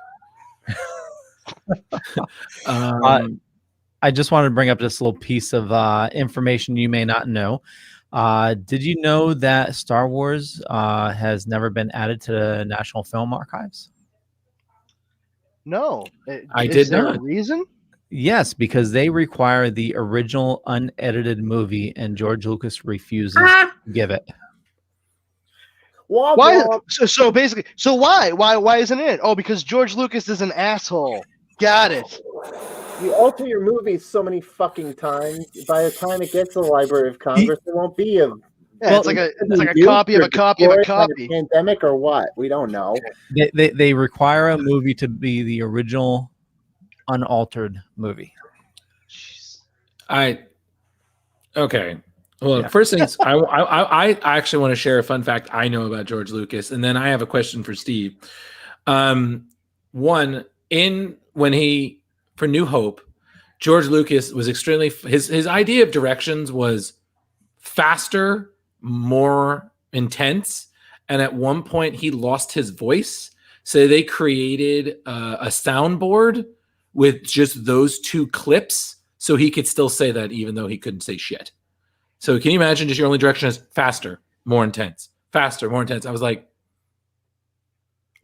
I just wanted to bring up this little piece of information you may not know. Did you know that Star Wars has never been added to the National Film Archives? No. I did not. Is there a reason? Yes, because they require the original unedited movie, and George Lucas refuses to give it. Why? So basically, why isn't it? Oh, because George Lucas is an asshole. Got it. You alter your movies so many fucking times. By the time it gets to the Library of Congress, there won't be a. Yeah, it's like a copy of a copy of a copy. Pandemic or what? We don't know. They require a movie to be the original, unaltered movie. Okay. Well, first things, I actually want to share a fun fact I know about George Lucas, and then I have a question for Steve. When he for New Hope, George Lucas was extremely his idea of directions was faster, more intense, and at one point he lost his voice, so they created a soundboard with just those two clips so he could still say that even though he couldn't say shit. So can you imagine just your only direction is faster, more intense, faster, more intense? I was like,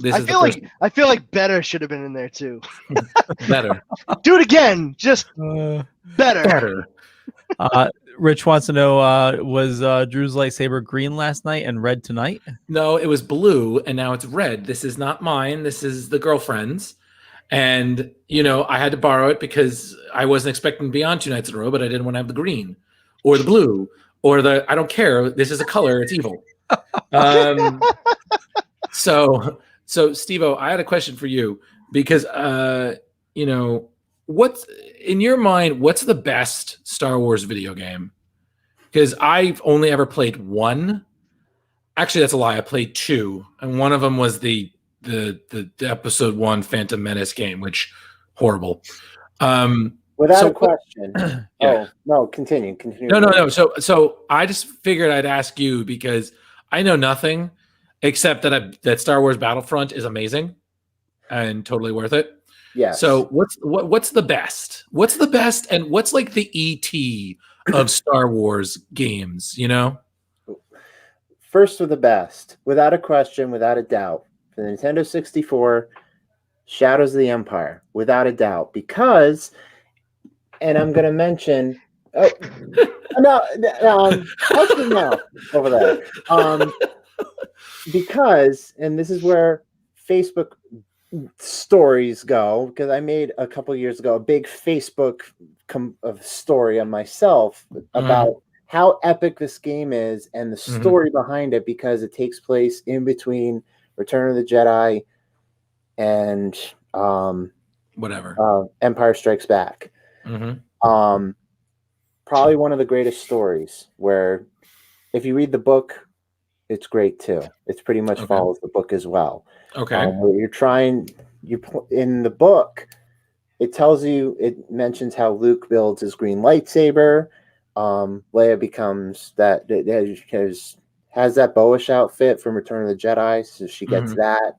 I feel like better should have been in there too. Better. Do it again. Just better. Rich wants to know, was Drew's lightsaber green last night and red tonight? No, it was blue and now it's red. This is not mine. This is the girlfriend's. And, I had to borrow it because I wasn't expecting to be on 2 nights in a row, but I didn't want to have the green or the blue or I don't care. This is a color. It's evil. So Steve-O, I had a question for you because what's in your mind, what's the best Star Wars video game? Because I've only ever played one. Actually, that's a lie. I played two, and one of them was the episode 1 Phantom Menace game, which horrible. Without a question. Yeah. Oh no, continue. No. So I just figured I'd ask you because I know nothing except that Star Wars Battlefront is amazing and totally worth it. Yeah. So what's the best? What's the best, and what's like the ET of Star Wars games? First with the best, without a question, without a doubt, the Nintendo 64, Shadows of the Empire, without a doubt, because, and I'm going to mention, hush your mouth over there, because, and this is where Facebook stories go, because I made a couple years ago a big Facebook story on myself about how epic this game is and the story behind it, because it takes place in between Return of the Jedi and Empire Strikes Back. Probably one of the greatest stories, where if you read the book, it's great too. It's pretty much follows the book as well. In the book, it mentions how Luke builds his green lightsaber. Leia becomes has that bowish outfit from Return of the Jedi, so she gets that.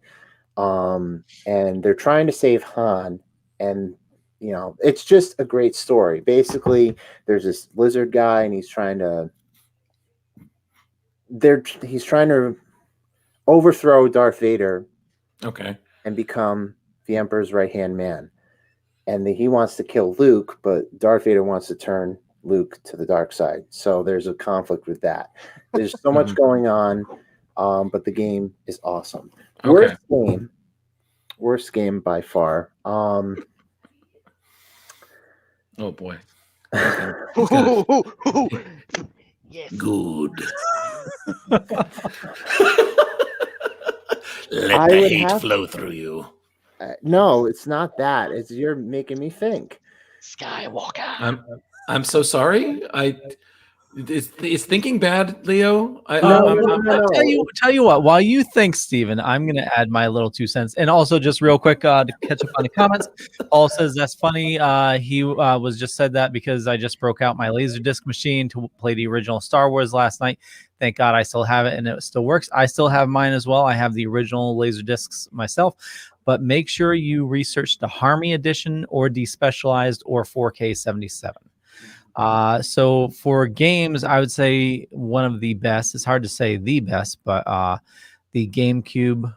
And they're trying to save Han, and it's just a great story. Basically, there's this lizard guy, and he's trying to overthrow Darth Vader, and become the Emperor's right-hand man. And he wants to kill Luke, but Darth Vader wants to turn Luke to the dark side. So there's a conflict with that. There's so much going on, but the game is awesome. Worst game by far. Oh boy. Good. Let the hate flow through you. No, it's not that. You're making me think. Skywalker. I'm so sorry. Is thinking bad, Leo? No. Tell you what. While you think, Steven, I'm going to add my little 2 cents. And also, just real quick to catch up on the comments. Paul says that's funny. He was just said that because I just broke out my Laserdisc machine to play the original Star Wars last night. Thank God I still have it and it still works. I still have mine as well. I have the original Laserdiscs myself. But make sure you research the Harmy edition or Despecialized or 4K 77. So for games, I would say one of the best. It's hard to say the best, but the GameCube,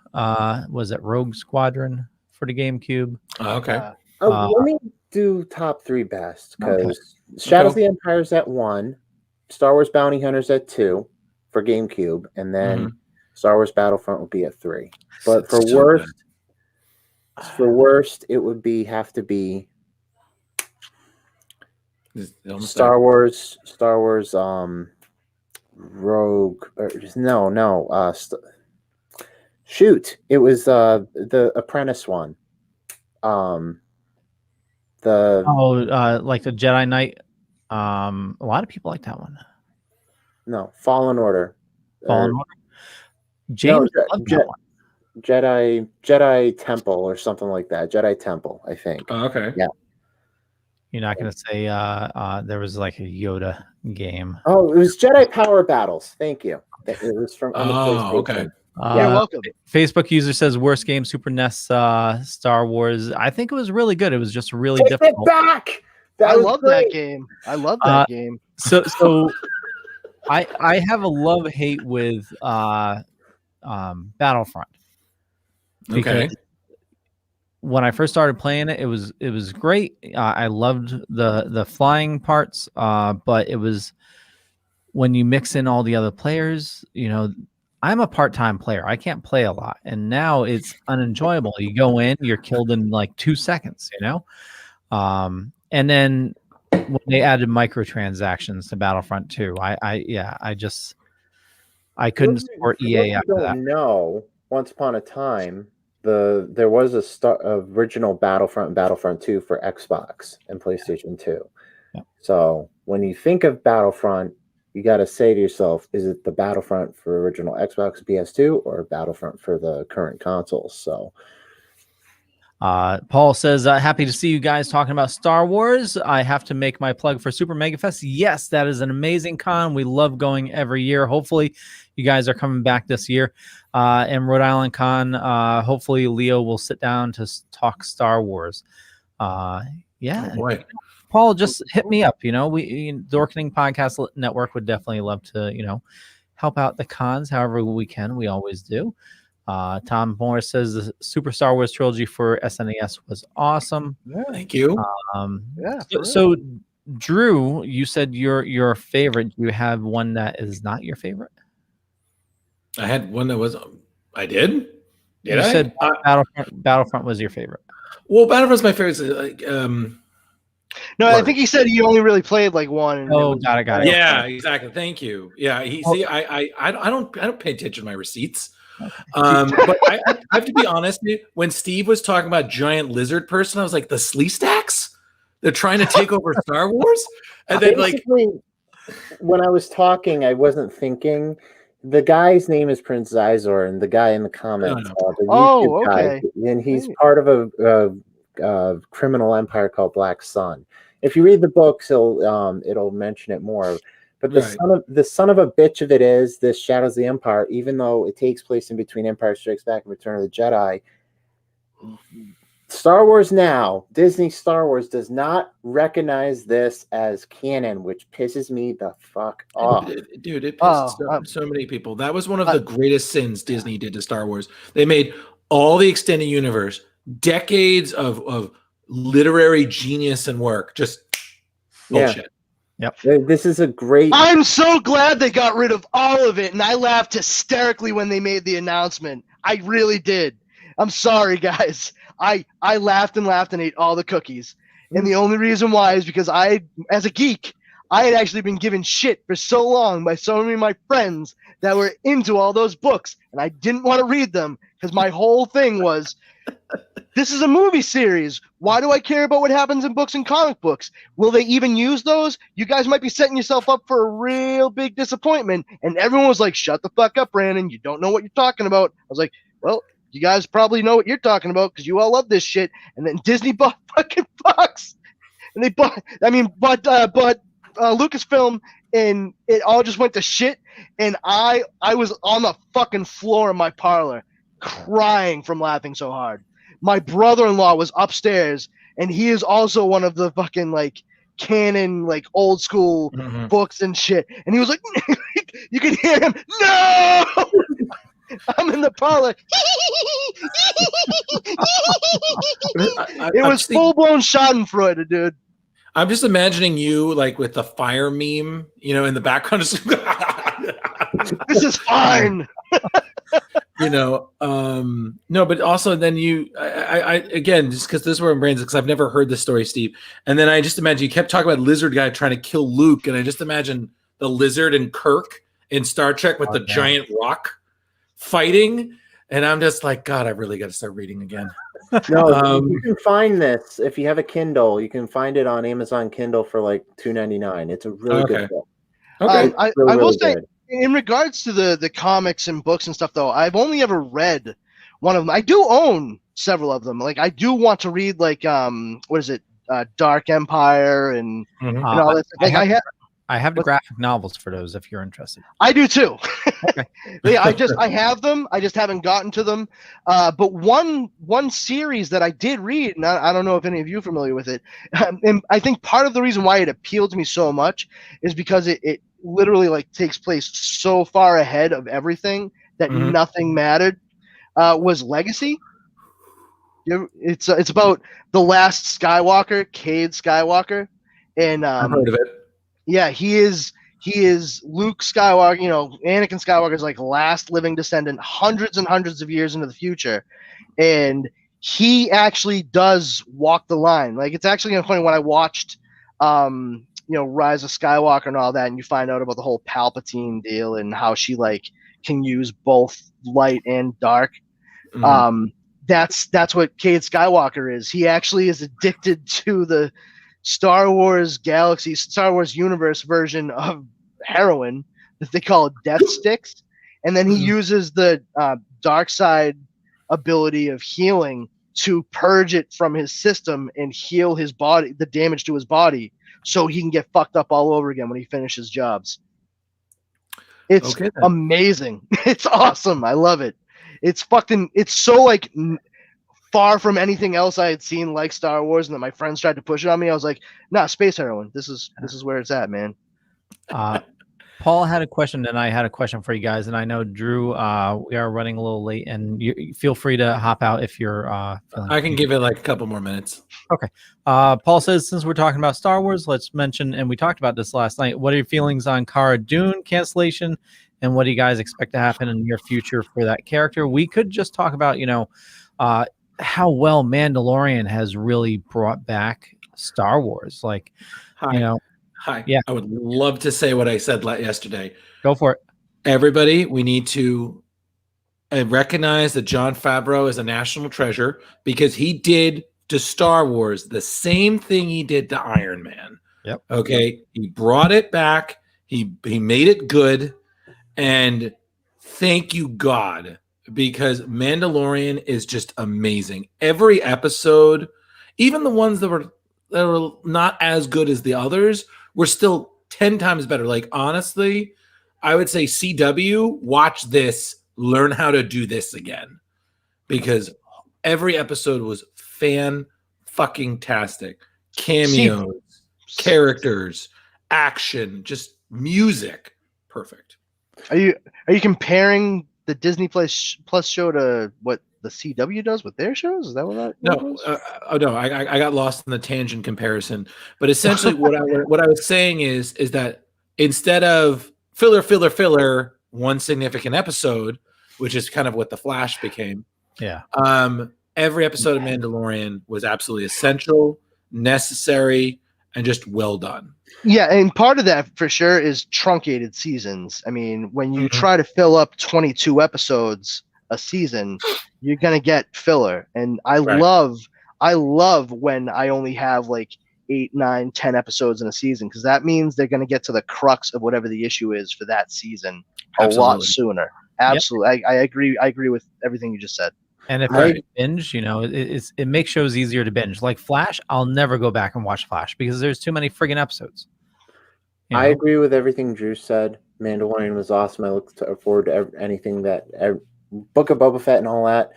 was it Rogue Squadron for the GameCube? Let me do top 3 best, because Shadows of the Empire is at 1, Star Wars Bounty Hunters at 2 for GameCube, and then Star Wars Battlefront would be at 3. But for worst, it would have to be Star Wars Rogue, shoot, it was the Apprentice one. Like the Jedi Knight. A lot of people like that one. No, Fallen Order. Fallen Order. James, Jedi Temple or something like that. Jedi Temple, I think. Yeah. You're not going to say there was like a Yoda game. Oh, it was Jedi Power Battles. Thank you. It was from. You're welcome. Facebook user says worst game Super NES Star Wars. I think it was really good. It was just really difficult. It back. I love that game. I love that game. So I have a love-hate with Battlefront. Because when I first started playing it, it was great. I loved the flying parts, but it was when you mix in all the other players, I'm a part-time player. I can't play a lot, and now it's unenjoyable. You go in, you're killed in like 2 seconds, and then when they added microtransactions to Battlefront 2, I I couldn't support EA after that. No, once upon a time, there was a original Battlefront and Battlefront 2 for Xbox and PlayStation 2. Yeah. So when you think of Battlefront, you got to say to yourself, is it the Battlefront for original Xbox PS2 or Battlefront for the current consoles? So Paul says, happy to see you guys talking about Star Wars. I have to make my plug for Super Mega Fest. Yes, that is an amazing con. We love going every year. Hopefully you guys are coming back this year. And Rhode Island Con, hopefully Leo will sit down to talk Star Wars. Yeah. Oh, boy. Paul, just hit me up. You know, Dorkening Podcast Network would definitely love to, help out the cons however we can. We always do. Tom Morris says the Super Star Wars trilogy for SNES was awesome. Yeah, thank you. So Drew, you said your favorite. You have one that is not your favorite? I had one that was. I did. You said Battlefront was your favorite. Well, Battlefront's my favorite. No, I think he said he only really played like one. Got it. Yeah, exactly. Thank you. Yeah, I don't pay attention to my receipts. But I have to be honest, when Steve was talking about giant lizard person, I was like, the Slee Stacks? They're trying to take over Star Wars? And then when I was talking, I wasn't thinking. The guy's name is Prince Zizor, and the guy in the comments, the YouTube guy, and he's part of a criminal empire called Black Sun. If you read the books, it'll mention it more. But the son of a bitch of it is this Shadows of the Empire, even though it takes place in between Empire Strikes Back and Return of the Jedi. Star Wars now, Disney Star Wars does not recognize this as canon, which pisses me the fuck off. Dude, it pissed so many people. That was one of the greatest sins Disney did to Star Wars. They made all the extended universe, decades of literary genius and work, just bullshit. Yep. This is a great. I'm so glad they got rid of all of it, and I laughed hysterically when they made the announcement. I really did. I'm sorry, guys. I laughed and ate all the cookies. And the only reason why is because as a geek, I had actually been given shit for so long by so many of my friends that were into all those books, and I didn't want to read them because my whole thing was, this is a movie series. Why do I care about what happens in books and comic books? Will they even use those? You guys might be setting yourself up for a real big disappointment. And everyone was like, shut the fuck up, Brandon. You don't know what you're talking about. I was like, well, you guys probably know what you're talking about because you all love this shit. And then Disney bought fucking Fox. And they bought Lucasfilm, and it all just went to shit. And I was on the fucking floor in my parlor crying from laughing so hard. My brother-in-law was upstairs, and he is also one of the fucking canon old school books and shit. And he was like, you could hear him, no! I'm in the parlor. It was full-blown Schadenfreude, dude. I'm just imagining you with the fire meme, in the background. This is fine. No, but also then I again, just because this is where my brain's, because I've never heard this story, Steve. And then I just imagine you kept talking about lizard guy trying to kill Luke, and I just imagine the lizard and Kirk in Star Trek with the giant rock fighting, and I'm just like, God, I really got to start reading again. No, you can find this if you have a Kindle. You can find it on Amazon Kindle for $2.99. It's a really good book. Okay, I will say, in regards to the comics and books and stuff, though, I've only ever read one of them. I do own several of them. I do want to read what is it, Dark Empire and all that stuff. I have the graphic novels for those if you're interested. I do too. Okay. Yeah, I have them. I just haven't gotten to them. But one series that I did read, and I don't know if any of you are familiar with it, and I think part of the reason why it appealed to me so much is because it literally takes place so far ahead of everything that nothing mattered, was Legacy. It's about the last Skywalker, Cade Skywalker, and I've heard of it. Yeah, he is Luke Skywalker. Anakin Skywalker's last living descendant, hundreds and hundreds of years into the future, and he actually does walk the line. It's actually kind of funny when I watched, Rise of Skywalker and all that, and you find out about the whole Palpatine deal and how she can use both light and dark. That's what Cade Skywalker is. He actually is addicted to the Star Wars galaxy, Star Wars universe version of heroin that they call death sticks, and then he uses the dark side ability of healing to purge it from his system and heal his body, the damage to his body, so he can get fucked up all over again when he finishes jobs. It's amazing. It's awesome. I love it. It's so like far from anything else I had seen like Star Wars, and that my friends tried to push it on me. I was like, nah, space heroin. This is where it's at, man. Paul had a question, and I had a question for you guys. And I know, Drew, we are running a little late, and you feel free to hop out if you're feeling. I can give it like a couple more minutes. Okay. Paul says, since we're talking about Star Wars, let's mention, and we talked about this last night, what are your feelings on Cara Dune cancellation, and what do you guys expect to happen in the near future for that character? We could just talk about, how well Mandalorian has really brought back Star Wars. Like, Hi. Yeah. I would love to say what I said yesterday. Go for it. Everybody, we need to recognize that Jon Favreau is a national treasure because he did to Star Wars the same thing he did to Iron Man. Yep. Okay. He brought it back. He made it good. And thank you, God, because Mandalorian is just amazing. Every episode, even the ones that were not as good as the others, were still 10 times better. Like, honestly, I would say CW, watch this, learn how to do this again, because every episode was fan-fucking-tastic. Cameos, characters, action, just music. Perfect. Are you comparing the Disney Plus show to what the CW does with their shows? Is that what that? No, I got lost in the tangent comparison. But essentially, what I was saying is that instead of filler, one significant episode, which is kind of what the Flash became. Yeah. Every episode of Mandalorian was absolutely essential, necessary, and just well done. Yeah, and part of that for sure is truncated seasons. I mean, when you try to fill up 22 episodes a season, you're gonna get filler. And I love when I only have like 8, 9, 10 episodes in a season, because that means they're gonna get to the crux of whatever the issue is for that season a lot sooner. Absolutely. Yep. I agree with everything you just said. And if I binge, it makes shows easier to binge. Like Flash, I'll never go back and watch Flash because there's too many friggin' episodes. I agree with everything Drew said. Mandalorian was awesome. I look forward to anything that Book of Boba Fett and all that.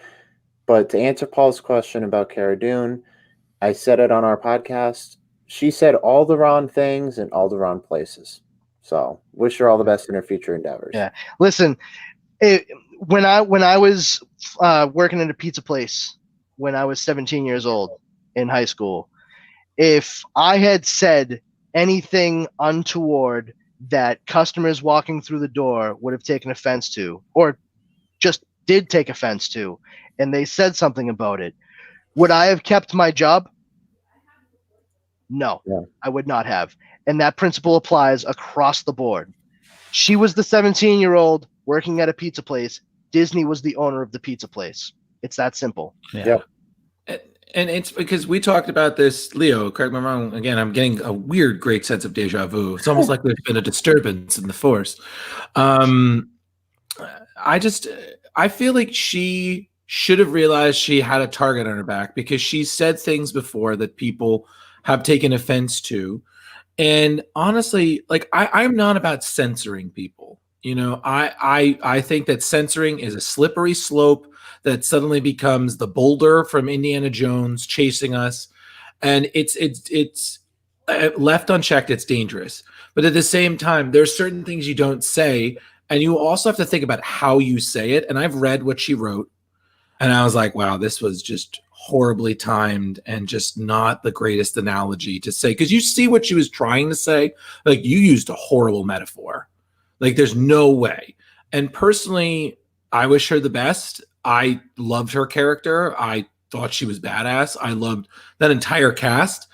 But to answer Paul's question about Cara Dune, I said it on our podcast. She said all the wrong things in all the wrong places. So wish her all the best in her future endeavors. Yeah. Listen, when I was working at a pizza place when I was 17 years old in high school, if I had said anything untoward that customers walking through the door would have taken offense to, or just did take offense to, and they said something about it, would I have kept my job? No, I would not have. And that principle applies across the board. She was the 17-year-old working at a pizza place. Disney was the owner of the pizza place. It's that simple. Yeah. And it's because we talked about this, Leo, correct me if I'm wrong. Again, I'm getting a weird, great sense of deja vu. It's almost like there's been a disturbance in the force. I feel like she should have realized she had a target on her back because she said things before that people have taken offense to. And honestly, like I'm not about censoring people. I think that censoring is a slippery slope that suddenly becomes the boulder from Indiana Jones chasing us. And it's left unchecked, it's dangerous. But at the same time, there's certain things you don't say. And you also have to think about how you say it. And I've read what she wrote. And I was like, wow, this was just horribly timed and just not the greatest analogy to say. Because you see what she was trying to say. Like, you used a horrible metaphor. Like, there's no way. And personally, I wish her the best. I loved her character. I thought she was badass. I loved that entire cast.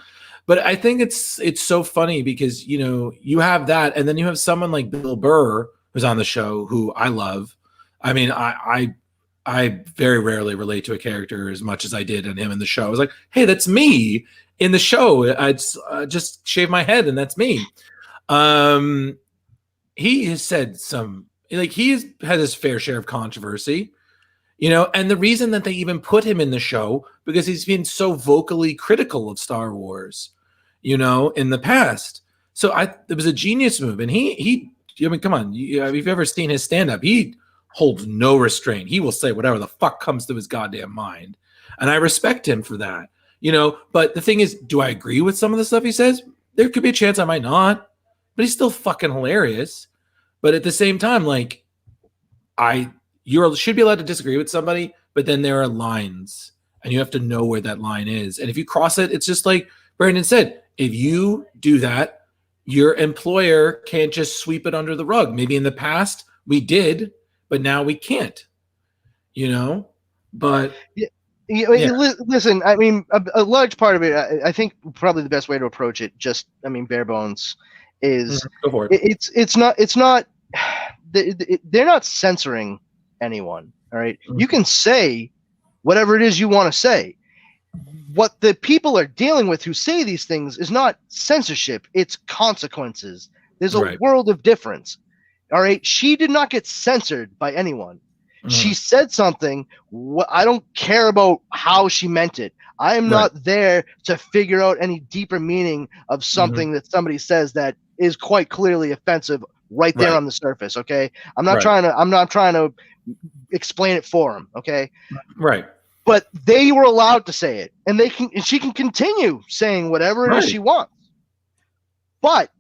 But I think it's so funny because, you have that. And then you have someone like Bill Burr, who's on the show, who I love. I mean, I very rarely relate to a character as much as I did in him in the show. I was like, hey, that's me in the show. I'd just shave my head and that's me. He has said he's had his fair share of controversy, and the reason that they even put him in the show, because he's been so vocally critical of Star Wars, in the past. So it was a genius move. And he I mean, come on, if you've ever seen his stand-up, he holds no restraint. He will say whatever the fuck comes to his goddamn mind. And I respect him for that, but the thing is, do I agree with some of the stuff he says? There could be a chance I might not, but he's still fucking hilarious. But at the same time, you should be allowed to disagree with somebody, but then there are lines and you have to know where that line is. And if you cross it, it's just like Brandon said, if you do that, your employer can't just sweep it under the rug. Maybe in the past we did, but now we can't, but listen, I mean, a large part of it, I think probably the best way to approach it, bare bones, is it's not they're not censoring anyone. All right. You can say whatever it is you want to say. What the people are dealing with who say these things is not censorship, it's consequences. There's a world of difference. All right. She did not get censored by anyone. She said something. I don't care about how she meant it. I am not there to figure out any deeper meaning of something that somebody says that is quite clearly offensive right there on the surface. Okay. I'm not trying to explain it for them. Okay. Right. But they were allowed to say it, and she can continue saying whatever it is she wants. But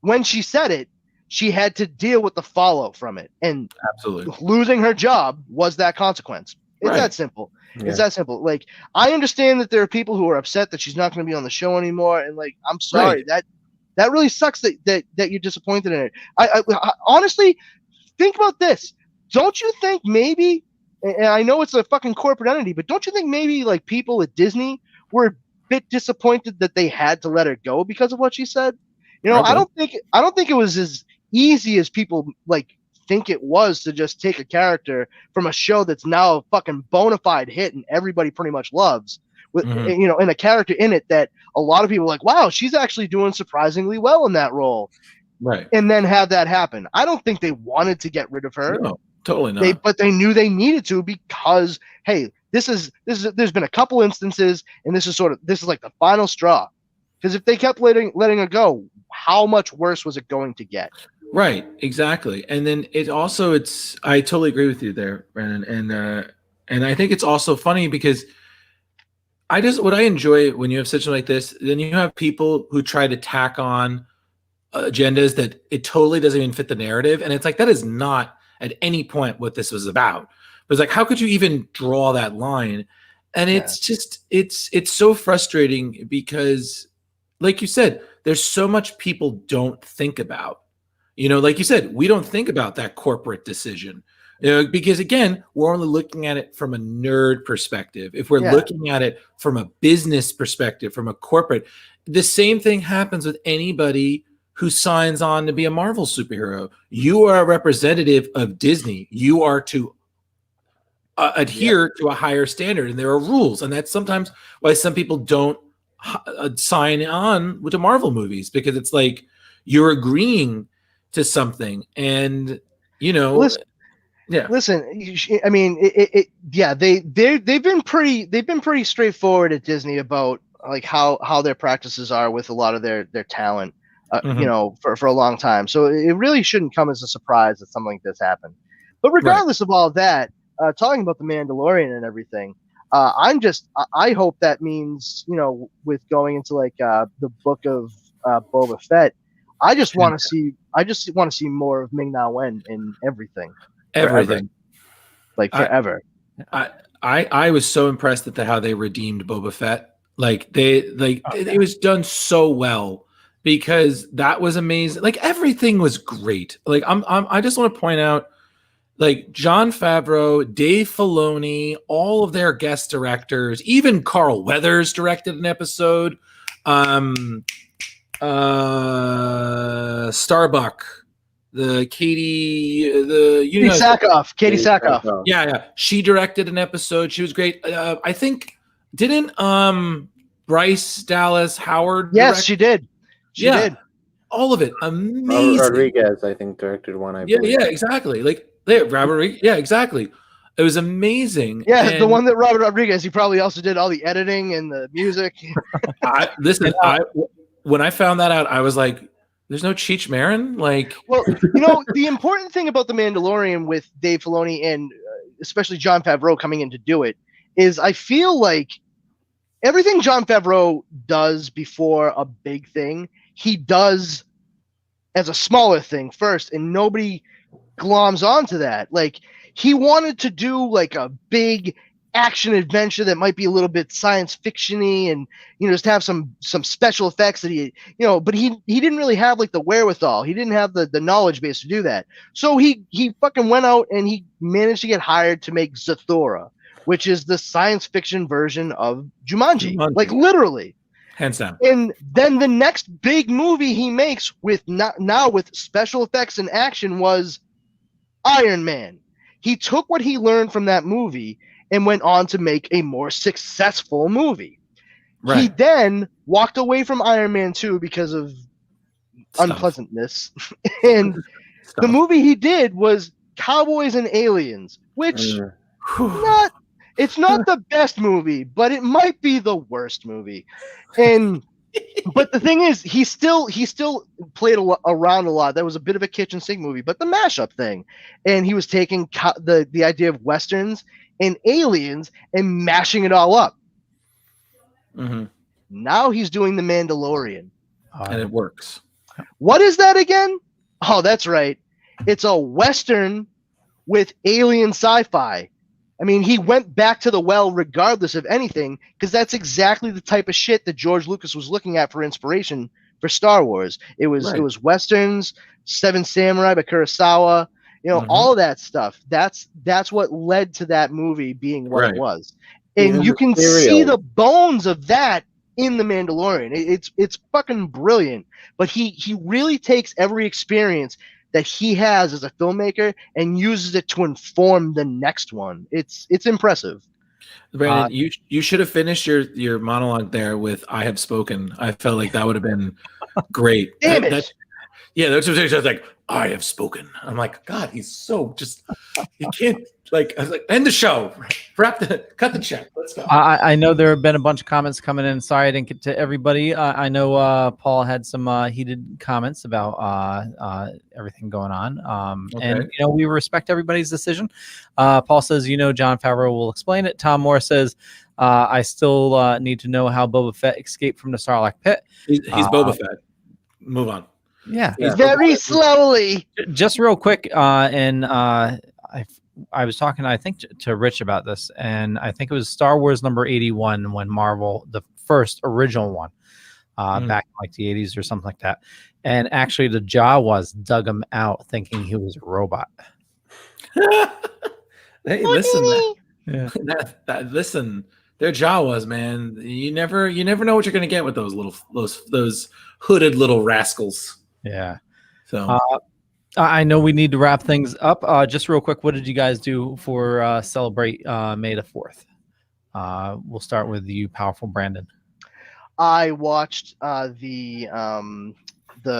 when she said it, she had to deal with the fallout from it, and absolutely losing her job was that consequence. It's that simple. Yeah. It's that simple. Like, I understand that there are people who are upset that she's not going to be on the show anymore, and I'm sorry that really sucks that you're disappointed in it. I honestly think about this. Don't you think maybe? And I know it's a fucking corporate entity, but don't you think maybe people at Disney were a bit disappointed that they had to let her go because of what she said? I don't think it was as easy as people think it was to just take a character from a show that's now a fucking bona fide hit and everybody pretty much loves with and a character in it that a lot of people are like, wow, she's actually doing surprisingly well in that role. Right. And then have that happen. I don't think they wanted to get rid of her. No. Totally not. But they knew they needed to, because hey, this is there's been a couple instances, and this is like the final straw. Because if they kept letting her go, how much worse was it going to get? Right, exactly. And then I totally agree with you there, Brandon. And I think it's also funny because what I enjoy when you have situations like this, then you have people who try to tack on agendas that it totally doesn't even fit the narrative, and it's like, that is not at any point what this was about. But it's like, how could you even draw that line? And it's just it's so frustrating because, like you said, there's so much people don't think about. Like you said, we don't think about that corporate decision. Because again, we're only looking at it from a nerd perspective. If we're looking at it from a business perspective, from a corporate, the same thing happens with anybody who signs on to be a Marvel superhero. You are a representative of Disney. You are to adhere to a higher standard, and there are rules. And that's sometimes why some people don't sign on to Marvel movies, because it's like you're agreeing to something. And, listen, I mean, they've been pretty straightforward at Disney about how their practices are with a lot of their talent. For a long time. So it really shouldn't come as a surprise that something like this happened. But regardless of all of that, talking about the Mandalorian and everything, I hope that means, with going into the book of Boba Fett, I just want to see more of Ming-Na Wen in everything. Everything. Forever. I was so impressed at how they redeemed Boba Fett. It was done so well. Because that was amazing. Everything was great. I just want to point out, Jon Favreau, Dave Filoni, all of their guest directors, even Carl Weathers directed an episode. Starbuck, Katie Katie Sackhoff. Yeah. She directed an episode. She was great. I think didn't Bryce Dallas Howard? Yes, she did. She did. All of it. Amazing. Rodriguez, I think, directed one. I believe. Yeah, exactly. Like Robert. Yeah, exactly. It was amazing. Yeah, the one that Robert Rodriguez. He probably also did all the editing and the music. When I found that out, I was like, "There's no Cheech Marin." Like, well, the important thing about the Mandalorian with Dave Filoni and especially Jon Favreau coming in to do it is, I feel like everything Jon Favreau does before a big thing, he does as a smaller thing first, and nobody gloms onto that. Like, he wanted to do like a big action adventure that might be a little bit science fiction-y and, just have some special effects that but he didn't really have like the wherewithal. He didn't have the knowledge base to do that. So he fucking went out and he managed to get hired to make Zathura, which is the science fiction version of Jumanji. Like, literally. Hands down. And then the next big movie he makes with special effects and action was Iron Man. He took what he learned from that movie and went on to make a more successful movie. Right. He then walked away from Iron Man 2 because of unpleasantness. And the movie he did was Cowboys and Aliens, which it's not the best movie, but it might be the worst movie. But the thing is, he still played around a lot. That was a bit of a kitchen sink movie, but the mashup thing, and he was taking the idea of westerns and aliens and mashing it all up. Mm-hmm. Now he's doing The Mandalorian, and it works. What is that again? Oh, that's right. It's a western with alien sci-fi. I mean, he went back to the well regardless of anything, because that's exactly the type of shit that George Lucas was looking at for inspiration for Star Wars. It was westerns, Seven Samurai by Kurosawa, all of that stuff. That's what led to that movie being what it was. And you can see the bones of that in The Mandalorian. It's fucking brilliant. But he really takes every experience that he has as a filmmaker and uses it to inform the next one. It's impressive. Brandon, you should have finished your monologue there with "I have spoken." I felt like that would have been great. Damn it! That's what I was like. I have spoken. I'm like, God, he's so just. You can't I was like, end the show. Cut the check. Let's go. I know there have been a bunch of comments coming in. Sorry I didn't get to everybody. I know Paul had some heated comments about everything going on. And we respect everybody's decision. Paul says, Jon Favreau will explain it. Tom Moore says, I still need to know how Boba Fett escaped from the Sarlacc pit. He's Boba Fett. Move on. Yeah. Very slowly. Just real quick, and I was talking, I think, to Rich about this, and I think it was Star Wars number 81 when Marvel, the first original one, back in like the 80s or something like that. And actually, the Jawas dug him out thinking he was a robot. Hey, listen, listen, they're Jawas, man. You never know what you're gonna get with those hooded little rascals. Yeah. So I know we need to wrap things up. Just real quick, what did you guys do for celebrate May the 4th? We'll start with you, powerful Brandon. I watched the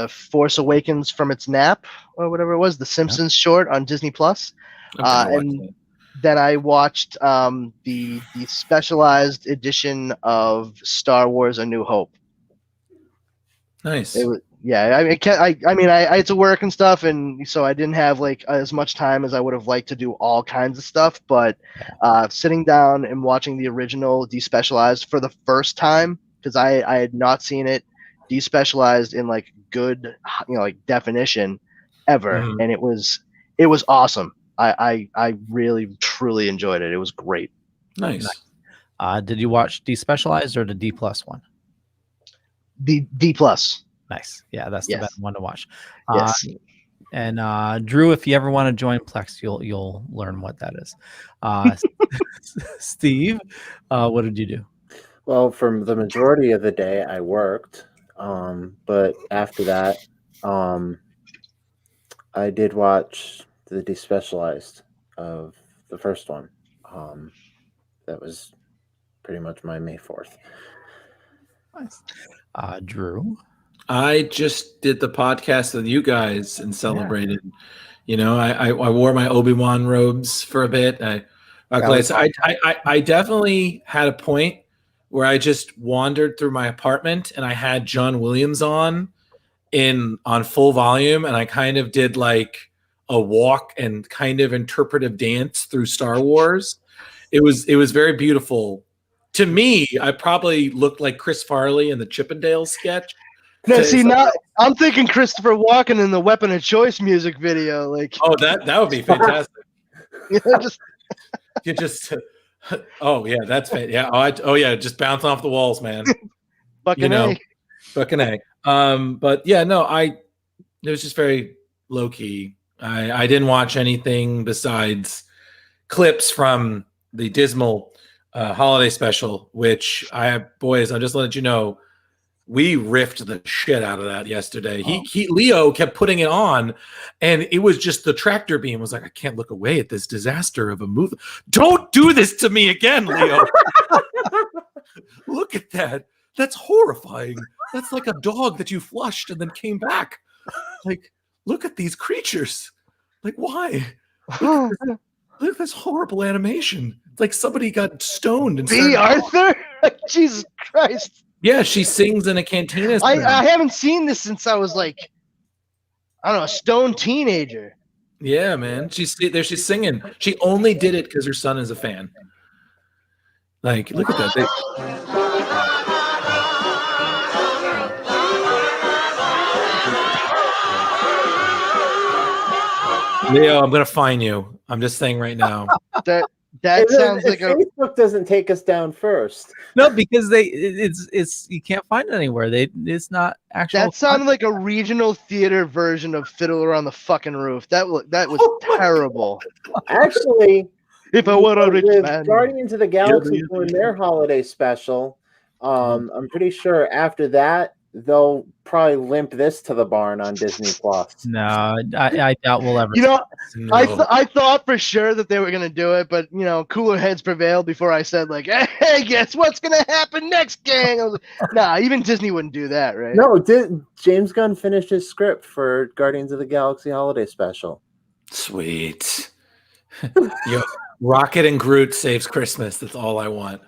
Force Awakens from its nap, or whatever it was, the Simpsons short on Disney Plus, and then I watched the specialized edition of Star Wars: A New Hope. Nice. I had to work and stuff, and so I didn't have like as much time as I would have liked to do all kinds of stuff. But sitting down and watching the original despecialized for the first time, because I had not seen it despecialized in like good like definition ever, and it was awesome. I really truly enjoyed it. It was great. Nice. Did you watch despecialized or the D+ one? The D+. Nice. Yeah, that's the best one to watch. Yes. And Drew, if you ever want to join Plex, you'll learn what that is. Steve, what did you do? Well, for the majority of the day, I worked. But after that, I did watch the Despecialized of the first one. That was pretty much my May 4th. Nice. Drew? I just did the podcast with you guys and celebrated. You know, I wore my Obi-Wan robes for a bit. I definitely had a point where I just wandered through my apartment and I had John Williams on full volume, and I kind of did like a walk and kind of interpretive dance through Star Wars. It was very beautiful. To me, I probably looked like Chris Farley in the Chippendales sketch. No, see, now I'm thinking Christopher Walken in the Weapon of Choice music video. Like, oh, that would be fantastic. Oh yeah, that's yeah. Just bounce off the walls, man. Fucking A. But yeah, no, it was just very low key. I didn't watch anything besides clips from the dismal holiday special, which I'm just letting you know, we riffed the shit out of that yesterday. Leo kept putting it on, and it was just the tractor beam was like, I can't look away at this disaster of a movie. Don't do this to me again, Leo. Look at that. That's horrifying. That's like a dog that you flushed and then came back. Like, look at these creatures. Like, why? Look at this horrible animation. It's like somebody got stoned. And B. Arthur? Jesus Christ. Yeah, she sings in a cantina. I haven't seen this since I was like, I don't know, a stoned teenager. Yeah, man. She's singing. She only did it because her son is a fan. Like, look at that. Leo, I'm gonna fine you. I'm just saying right now. That sounds like Facebook doesn't take us down first. No, because it's you can't find it anywhere. It's not actual. That sounded like a regional theater version of Fiddler on the Fucking Roof. That was terrible. Actually, if I were a rich man, Guardians of the Galaxy doing their holiday special, I'm pretty sure after that they'll probably limp this to the barn on Disney Plus. No, I doubt we'll ever. You know, I thought for sure that they were gonna do it, but you know, cooler heads prevailed before I said like, "Hey, guess what's gonna happen next, gang?" I was like, nah, even Disney wouldn't do that, right? No, James Gunn finished his script for Guardians of the Galaxy holiday special. Sweet. Yo, Rocket and Groot saves Christmas. That's all I want.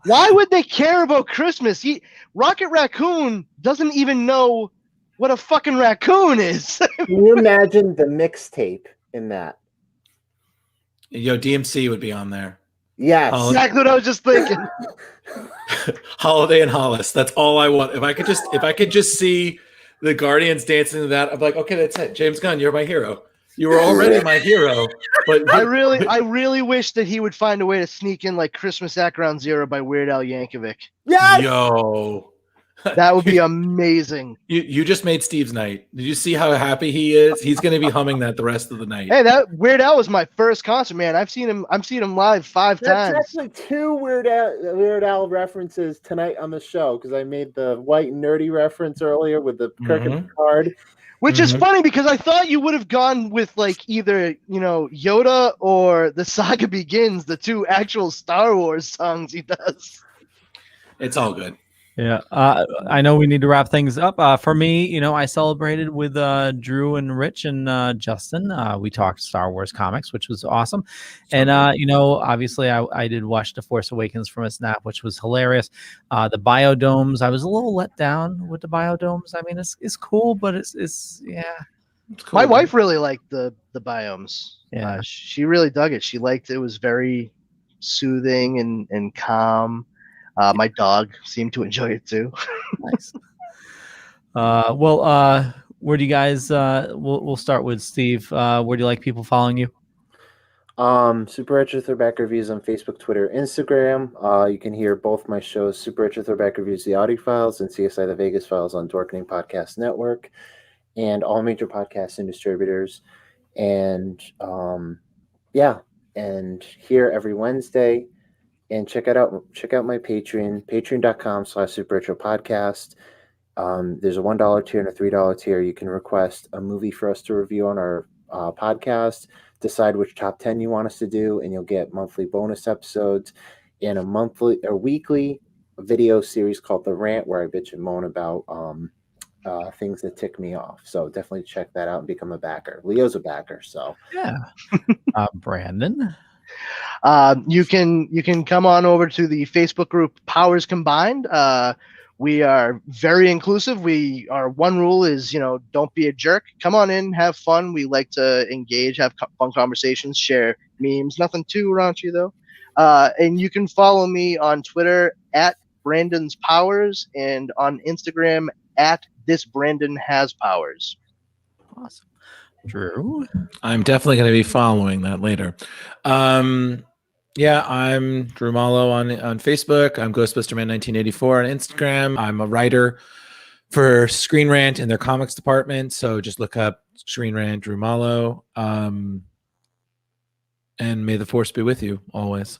Why would they care about Christmas? Rocket Raccoon doesn't even know what a fucking raccoon is. Can you imagine the mixtape in that? Yo, DMC would be on there. Yes. Exactly what I was just thinking. Holiday and Hollis. That's all I want. If I could just see the Guardians dancing to that, I'm like, okay, that's it. James Gunn, you're my hero. You were already my hero, but I really wish that he would find a way to sneak in like Christmas at Ground Zero by Weird Al Yankovic. Yes! Yo, that would be amazing. You just made Steve's night. Did you see how happy he is? He's going to be humming that the rest of the night. Hey, that Weird Al was my first concert, man. I've seen him live 5 times. That's actually 2 Weird Al references tonight on the show because I made the white nerdy reference earlier with the cricket card. Which is funny because I thought you would have gone with like either, you know, Yoda or The Saga Begins, the 2 actual Star Wars songs he does. It's all good. Yeah. I know we need to wrap things up. For me, you know, I celebrated with Drew and Rich and Justin. We talked Star Wars comics, which was awesome. And, you know, obviously I did watch The Force Awakens from a snap, which was hilarious. The biodomes, I was a little let down with the biodomes. I mean, it's cool, but it's yeah. It's cool, my wife really liked the biomes. Yeah. She really dug it. She liked it. It was very soothing and calm. My dog seemed to enjoy it too. Nice. Well, where do you guys? We'll start with Steve. Where do you like people following you? Super Retro Throwback Reviews on Facebook, Twitter, Instagram. You can hear both my shows, Super Retro Throwback Reviews, the audio files, and CSI the Vegas files on Dorkening Podcast Network, and all major podcasts and distributors. And and here every Wednesday. And check out my Patreon, patreon.com/Super Retro Podcast. There's a $1 tier and a $3 tier. You can request a movie for us to review on our podcast, decide which top 10 you want us to do, and you'll get monthly bonus episodes and a monthly or weekly video series called The Rant, where I bitch and moan about things that tick me off. So definitely check that out and become a backer. Leo's a backer, so yeah. Brandon, you can come on over to the Facebook group Powers Combined. We are very inclusive. Our one rule is, don't be a jerk. Come on in, have fun. We like to engage, have fun conversations, share memes. Nothing too raunchy though. And you can follow me on Twitter at Brandon's Powers and on Instagram at This Brandon Has Powers. Awesome. Drew, I'm definitely going to be following that later. Yeah, I'm Drew Mollo on Facebook. I'm Ghostbusterman 1984 on Instagram. I'm a writer for Screen Rant in their comics department. So just look up Screen Rant Drew Mollo. And may the force be with you always.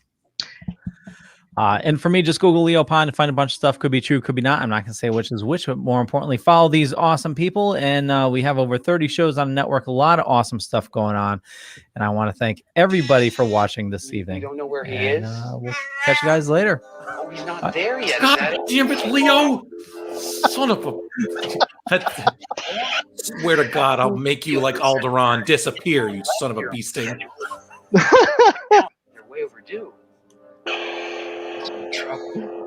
And for me, just Google Leo Pond to find a bunch of stuff. Could be true, could be not. I'm not going to say which is which, but more importantly, follow these awesome people. And we have over 30 shows on the network, a lot of awesome stuff going on. And I want to thank everybody for watching this evening. You don't know where he is? We'll catch you guys later. Oh, he's not there yet. God damn it, Leo! Son of a... Swear to God, I'll make you like Alderaan disappear, you son of a bee sting. You're way overdue. Trouble.